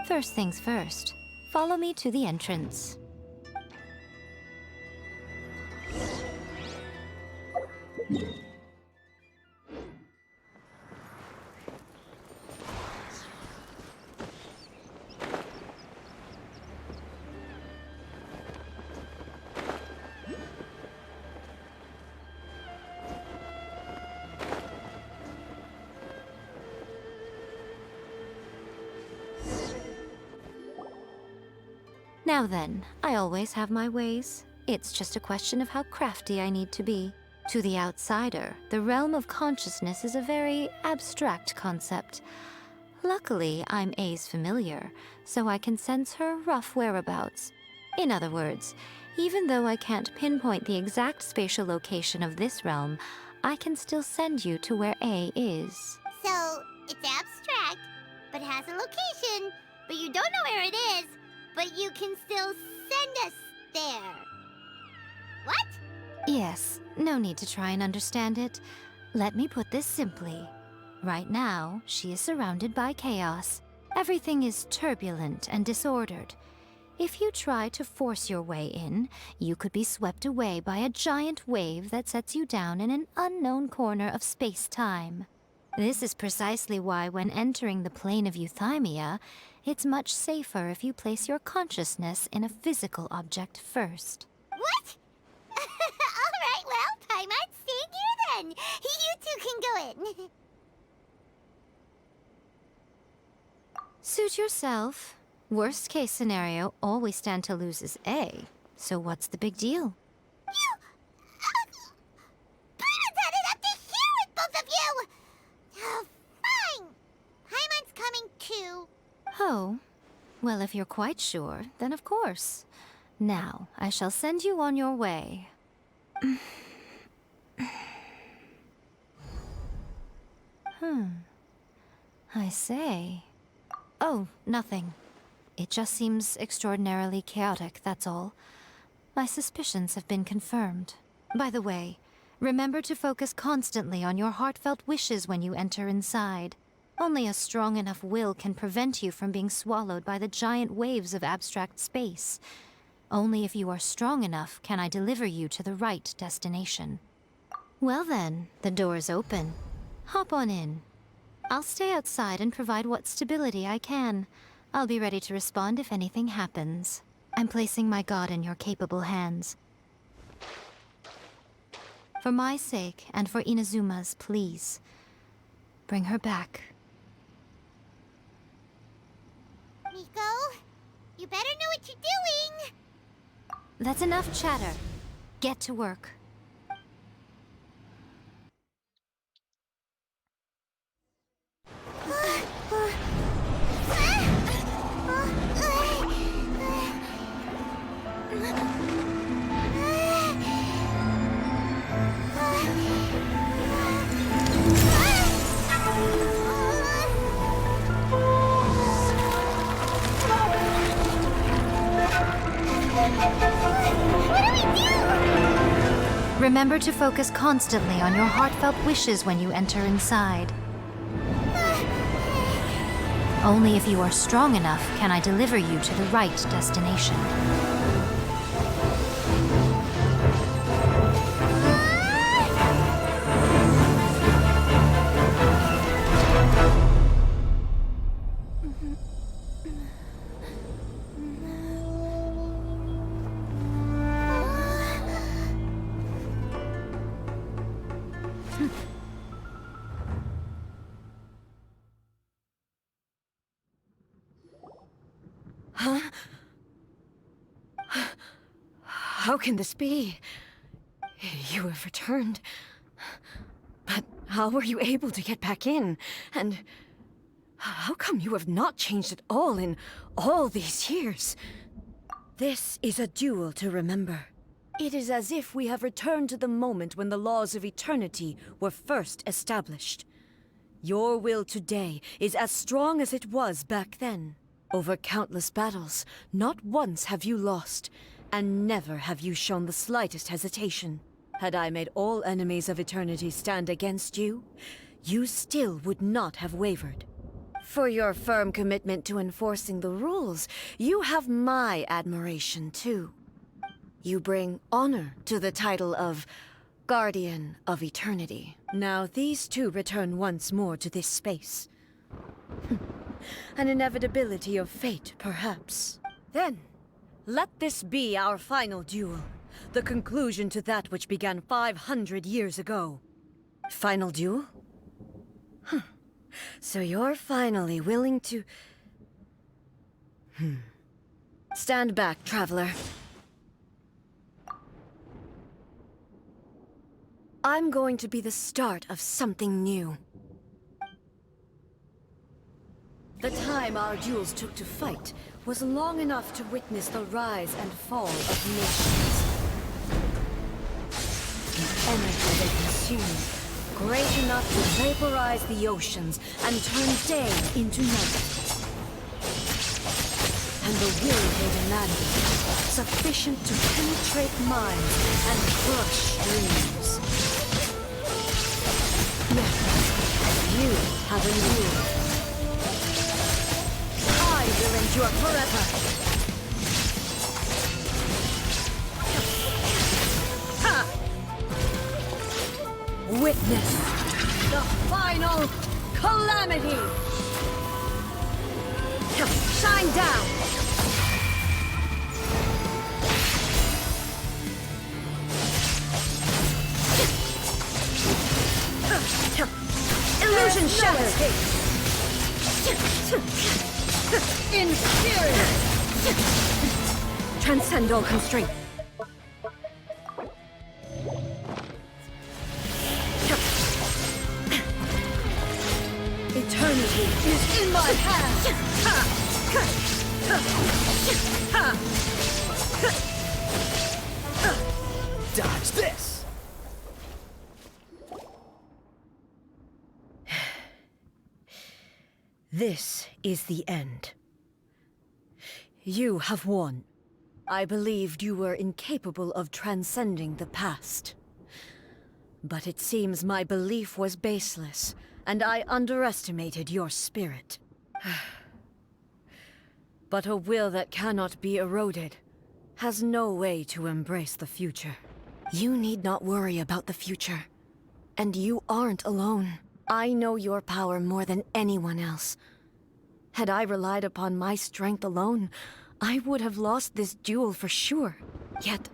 First things first. Follow me to the entrance. Now then, I always have my ways. It's just a question of how crafty I need to be. To the outsider, the realm of consciousness is a very abstract concept. Luckily, I'm A's familiar, so I can sense her rough whereabouts. In other words, even though I can't pinpoint the exact spatial location of this realm, I can still send you to where A is. So, it's abstract, but has a location, but you don't know where it is, but you can still send us there. What? Yes, no need to try and understand it. Let me put this simply. Right now, she is surrounded by chaos. Everything is turbulent and disordered. If you try to force your way in, you could be swept away by a giant wave that sets you down in an unknown corner of space-time. This is precisely why when entering the plane of euthymia, it's much safer if you place your consciousness in a physical object first. What? Alright, well, I might stay here then. You two can go in. Suit yourself. Worst case scenario, all we stand to lose is A. So what's the big deal? You... Paimon had it up to here with both of you! Oh, fine. Paimon's coming too. Oh, well, if you're quite sure, then of course. Now, I shall send you on your way. I say. Oh, nothing. It just seems extraordinarily chaotic, that's all. My suspicions have been confirmed. By the way, remember to focus constantly on your heartfelt wishes when you enter inside. Only a strong enough will can prevent you from being swallowed by the giant waves of abstract space. Only if you are strong enough can I deliver you to the right destination. Well then, the door's open. Hop on in. I'll stay outside and provide what stability I can. I'll be ready to respond if anything happens. I'm placing my god in your capable hands. For my sake, and for Inazuma's, please. Bring her back. Miko, you better know what you're doing! That's enough chatter. Get to work. Remember to focus constantly on your heartfelt wishes when you enter inside. Only if you are strong enough can I deliver you to the right destination. How can this be? You have returned. But how were you able to get back in? And how come you have not changed at all in all these years? This is a duel to remember. It is as if we have returned to the moment when the laws of eternity were first established. Your will today is as strong as it was back then. Over countless battles, not once have you lost, and never have you shown the slightest hesitation. Had I made all enemies of eternity stand against you, you still would not have wavered. For your firm commitment to enforcing the rules, you have my admiration too. You bring honor to the title of Guardian of Eternity. Now these two return once more to this space. An inevitability of fate, perhaps. Then, let this be our final duel. The conclusion to that which began 500 years ago. Final duel? Huh. So you're finally willing to... Stand back, traveler. I'm going to be the start of something new. The time our duels took to fight was long enough to witness the rise and fall of nations. The energy they consumed, great enough to vaporize the oceans and turn day into night. And the will they demanded, sufficient to penetrate minds and crush dreams. Yet, you have endured. I will endure forever. Ha! Witness the final calamity. Shine down. Illusion shattered. Inferior! Transcend all constraint. Eternity is in my hands! Dodge this! This is the end. You have won. I believed you were incapable of transcending the past. But it seems my belief was baseless, and I underestimated your spirit. But a will that cannot be eroded has no way to embrace the future. You need not worry about the future. And you aren't alone. I know your power more than anyone else. Had I relied upon my strength alone, I would have lost this duel for sure. Yet,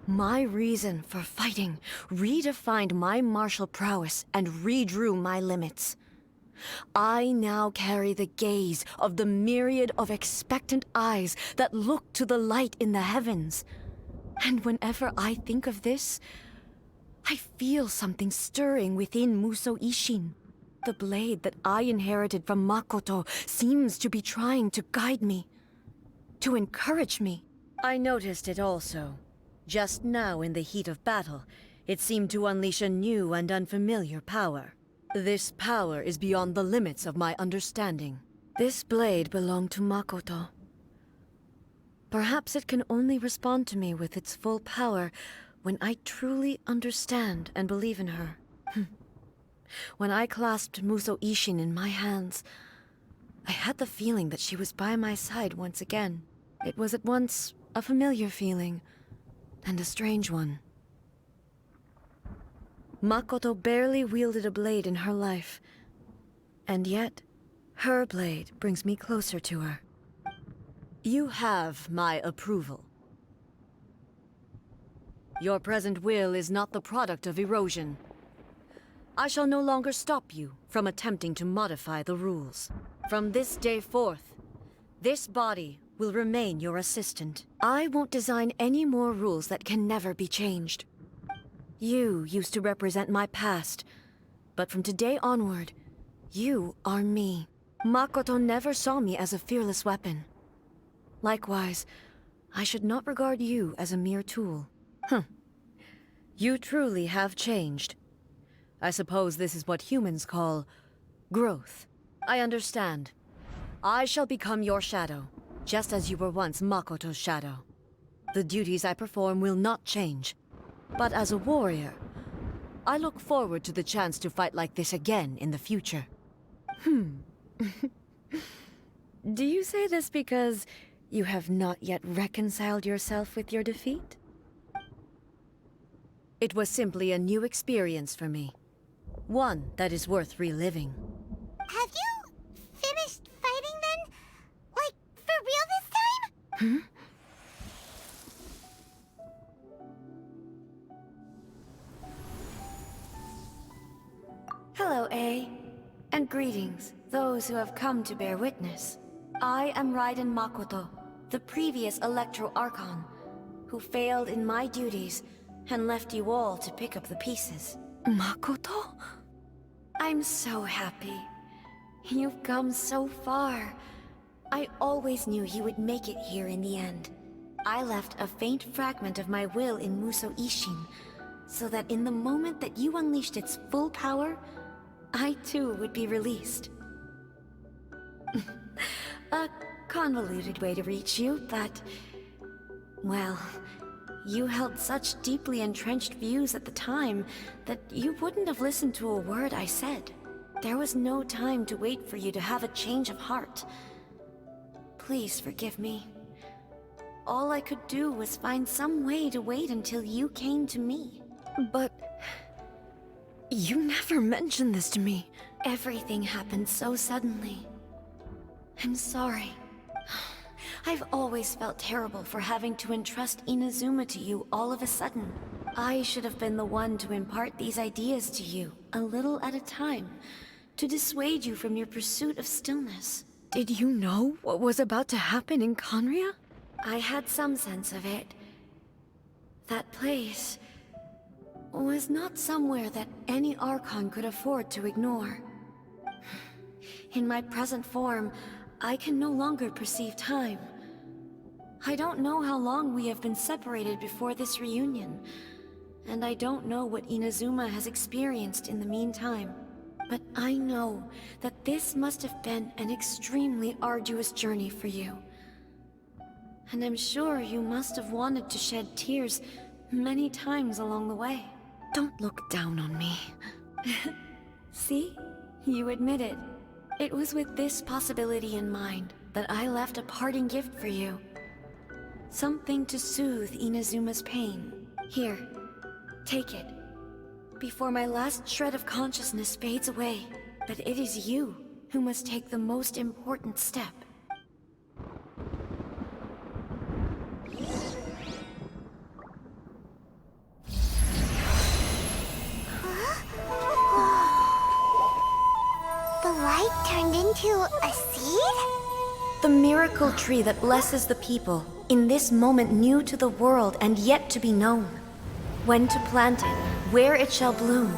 my reason for fighting redefined my martial prowess and redrew my limits. I now carry the gaze of the myriad of expectant eyes that look to the light in the heavens. And whenever I think of this, I feel something stirring within Muso Ishin. The blade that I inherited from Makoto seems to be trying to guide me, to encourage me. I noticed it also. Just now in the heat of battle, it seemed to unleash a new and unfamiliar power. This power is beyond the limits of my understanding. This blade belonged to Makoto. Perhaps it can only respond to me with its full power when I truly understand and believe in her. When I clasped Muso Ishin in my hands, I had the feeling that she was by my side once again. It was at once a familiar feeling and a strange one. Makoto barely wielded a blade in her life, and yet her blade brings me closer to her. You have my approval. Your present will is not the product of erosion. I shall no longer stop you from attempting to modify the rules. From this day forth, this body will remain your assistant. I won't design any more rules that can never be changed. You used to represent my past, but from today onward, you are me. Makoto never saw me as a fearless weapon. Likewise, I should not regard you as a mere tool. You truly have changed. I suppose this is what humans call growth. I understand. I shall become your shadow, just as you were once Makoto's shadow. The duties I perform will not change. But as a warrior, I look forward to the chance to fight like this again in the future. Do you say this because you have not yet reconciled yourself with your defeat? It was simply a new experience for me. One that is worth reliving. Have you finished fighting then? Like, for real this time? Hello, A. And greetings, those who have come to bear witness. I am Raiden Makoto, the previous Electro Archon, who failed in my duties and left you all to pick up the pieces. Makoto? I'm so happy. You've come so far. I always knew you would make it here in the end. I left a faint fragment of my will in Muso Ishin, so that in the moment that you unleashed its full power, I too would be released. A convoluted way to reach you, but... well, you held such deeply entrenched views at the time that you wouldn't have listened to a word I said. There was no time to wait for you to have a change of heart. Please forgive me. All I could do was find some way to wait until you came to me. But... you never mentioned this to me. Everything happened so suddenly. I'm sorry. I've always felt terrible for having to entrust Inazuma to you all of a sudden. I should have been the one to impart these ideas to you, a little at a time, to dissuade you from your pursuit of stillness. Did you know what was about to happen in Conria? I had some sense of it. That place was not somewhere that any Archon could afford to ignore. In my present form, I can no longer perceive time. I don't know how long we have been separated before this reunion, and I don't know what Inazuma has experienced in the meantime. But I know that this must have been an extremely arduous journey for you. And I'm sure you must have wanted to shed tears many times along the way. Don't look down on me. See? You admit it. It was with this possibility in mind that I left a parting gift for you. Something to soothe Inazuma's pain. Here, take it. Before my last shred of consciousness fades away. But it is you who must take the most important step. The light turned into a seed? The miracle tree that blesses the people, in this moment new to the world and yet to be known. When to plant it, where it shall bloom.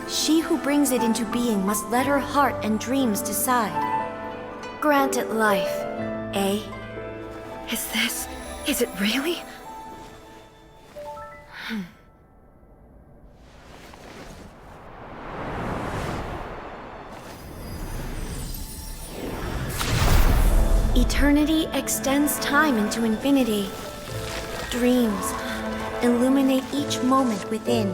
She who brings it into being must let her heart and dreams decide. Grant it life, eh? Is it really? Eternity extends time into infinity. Dreams illuminate each moment within.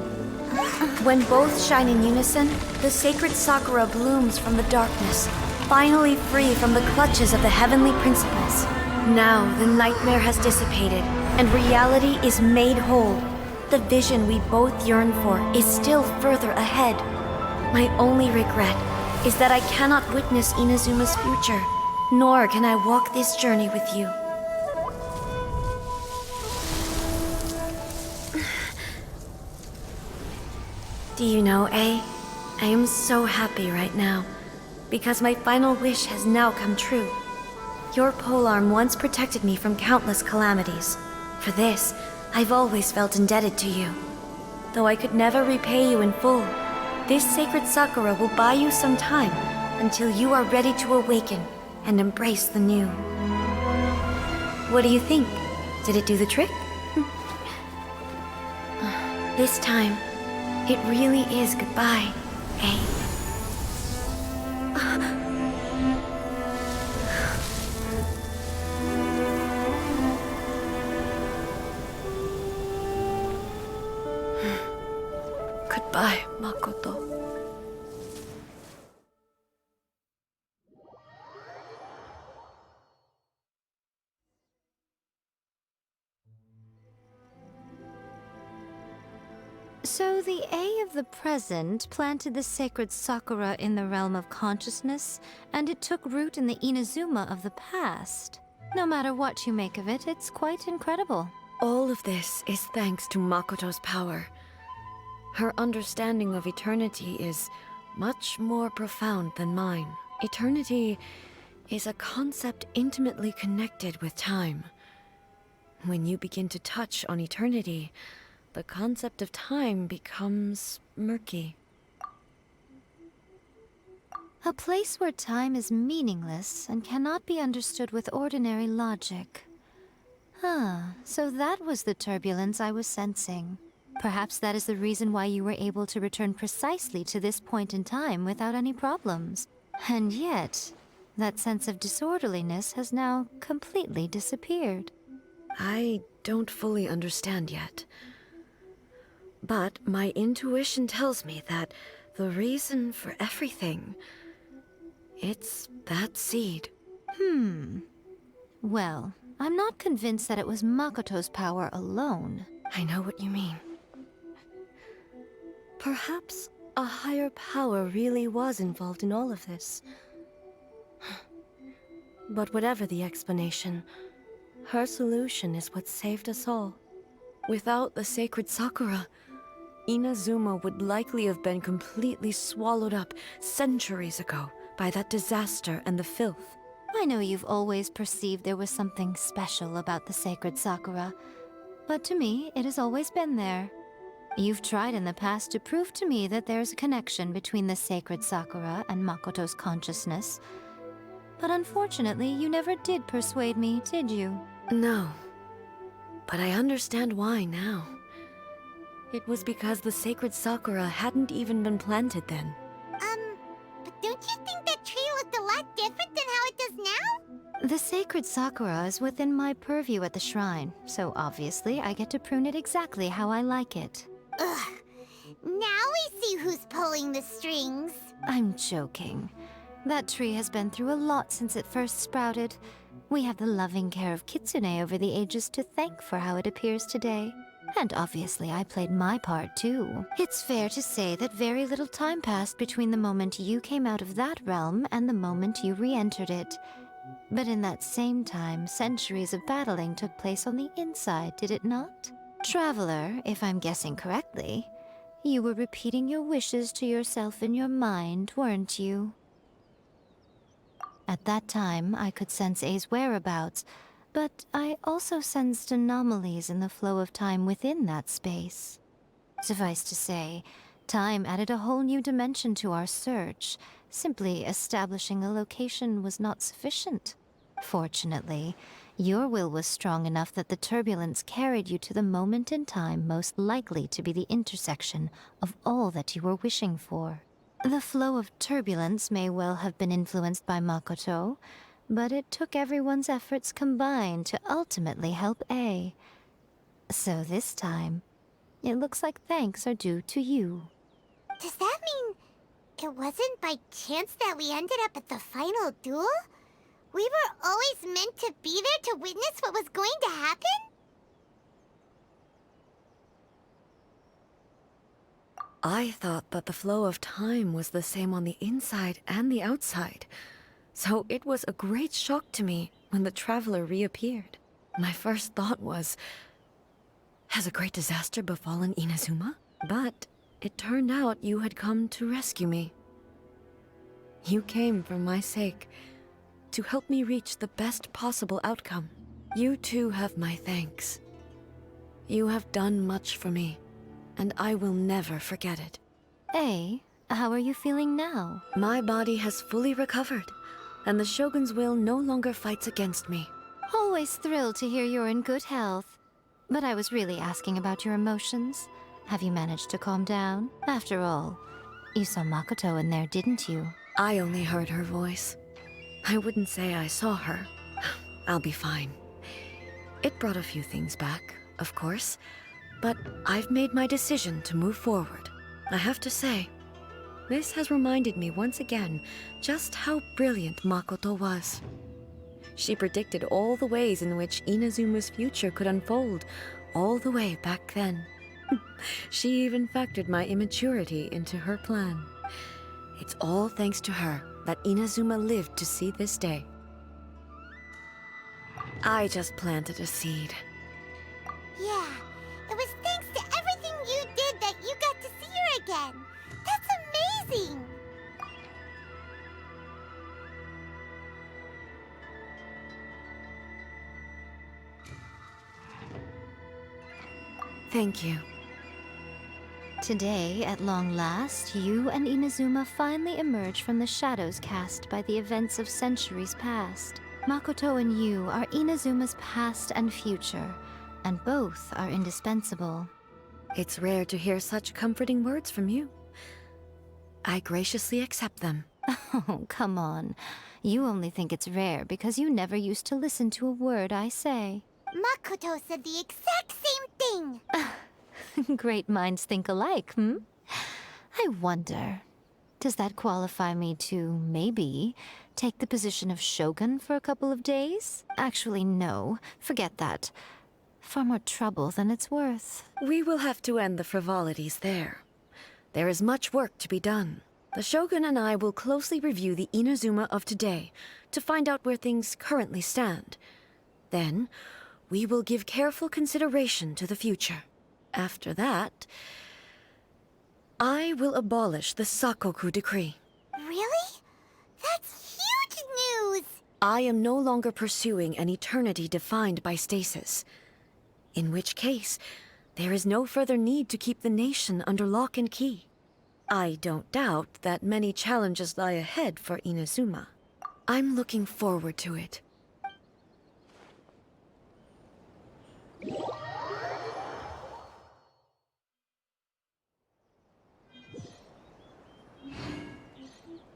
When both shine in unison, the sacred Sakura blooms from the darkness, finally free from the clutches of the heavenly principles. Now the nightmare has dissipated, and reality is made whole. The vision we both yearn for is still further ahead. My only regret is that I cannot witness Inazuma's future, nor can I walk this journey with you. Do you know, A? I am so happy right now, because my final wish has now come true. Your polearm once protected me from countless calamities. For this, I've always felt indebted to you. Though I could never repay you in full, this sacred Sakura will buy you some time until you are ready to awaken and embrace the new. What do you think? Did it do the trick? This time, it really is goodbye, eh? Goodbye, Makoto. So the A of the present planted the sacred Sakura in the realm of consciousness, and it took root in the Inazuma of the past. No matter what you make of it, it's quite incredible. All of this is thanks to Makoto's power. Her understanding of eternity is much more profound than mine. Eternity is a concept intimately connected with time. When you begin to touch on eternity, the concept of time becomes murky. A place where time is meaningless and cannot be understood with ordinary logic. So that was the turbulence I was sensing. Perhaps that is the reason why you were able to return precisely to this point in time without any problems. And yet, that sense of disorderliness has now completely disappeared. I don't fully understand yet. But my intuition tells me that the reason for everything, it's that seed. Well, I'm not convinced that it was Makoto's power alone. I know what you mean. Perhaps a higher power really was involved in all of this. But whatever the explanation, her solution is what saved us all. Without the sacred Sakura, Inazuma would likely have been completely swallowed up centuries ago by that disaster and the filth. I know you've always perceived there was something special about the sacred Sakura, but to me, it has always been there. You've tried in the past to prove to me that there's a connection between the sacred Sakura and Makoto's consciousness, but unfortunately, you never did persuade me, did you? No, but I understand why now. It was because the sacred Sakura hadn't even been planted then. But don't you think that tree looked a lot different than how it does now? The sacred Sakura is within my purview at the shrine, so obviously I get to prune it exactly how I like it. Ugh. Now we see who's pulling the strings. I'm joking. That tree has been through a lot since it first sprouted. We have the loving care of Kitsune over the ages to thank for how it appears today. And obviously I played my part too. It's fair to say that very little time passed between the moment you came out of that realm and the moment you re-entered it. But in that same time, centuries of battling took place on the inside, did it not? Traveler, if I'm guessing correctly, you were repeating your wishes to yourself in your mind, weren't you? At that time, I could sense A's whereabouts, but I also sensed anomalies in the flow of time within that space. Suffice to say, time added a whole new dimension to our search. Simply establishing a location was not sufficient. Fortunately, your will was strong enough that the turbulence carried you to the moment in time most likely to be the intersection of all that you were wishing for. The flow of turbulence may well have been influenced by Makoto, but it took everyone's efforts combined to ultimately help A. So this time, it looks like thanks are due to you. Does that mean it wasn't by chance that we ended up at the final duel? We were always meant to be there to witness what was going to happen? I thought that the flow of time was the same on the inside and the outside. So it was a great shock to me when the traveler reappeared. My first thought was, has a great disaster befallen Inazuma? But it turned out you had come to rescue me. You came for my sake, to help me reach the best possible outcome. You too have my thanks. You have done much for me, and I will never forget it. A, how are you feeling now? My body has fully recovered, and the Shogun's will no longer fights against me. Always thrilled to hear you're in good health. But I was really asking about your emotions. Have you managed to calm down? After all, you saw Makoto in there, didn't you? I only heard her voice. I wouldn't say I saw her. I'll be fine. It brought a few things back, of course, but I've made my decision to move forward. I have to say, this has reminded me once again just how brilliant Makoto was. She predicted all the ways in which Inazuma's future could unfold, all the way back then. She even factored my immaturity into her plan. It's all thanks to her that Inazuma lived to see this day. I just planted a seed. Yeah, it was thanks to everything you did that you got to see her again. That's amazing! Thank you. Today, at long last, you and Inazuma finally emerge from the shadows cast by the events of centuries past. Makoto and you are Inazuma's past and future, and both are indispensable. It's rare to hear such comforting words from you. I graciously accept them. Oh, come on. You only think it's rare because you never used to listen to a word I say. Makoto said the exact same thing! Great minds think alike, hmm? I wonder, does that qualify me to, maybe, take the position of Shogun for a couple of days? Actually, no. Forget that. Far more trouble than it's worth. We will have to end the frivolities there. There is much work to be done. The Shogun and I will closely review the Inazuma of today to find out where things currently stand. Then, we will give careful consideration to the future. After that, I will abolish the Sakoku decree. Really? That's huge news! I am no longer pursuing an eternity defined by stasis. In which case, there is no further need to keep the nation under lock and key. I don't doubt that many challenges lie ahead for Inazuma. I'm looking forward to it.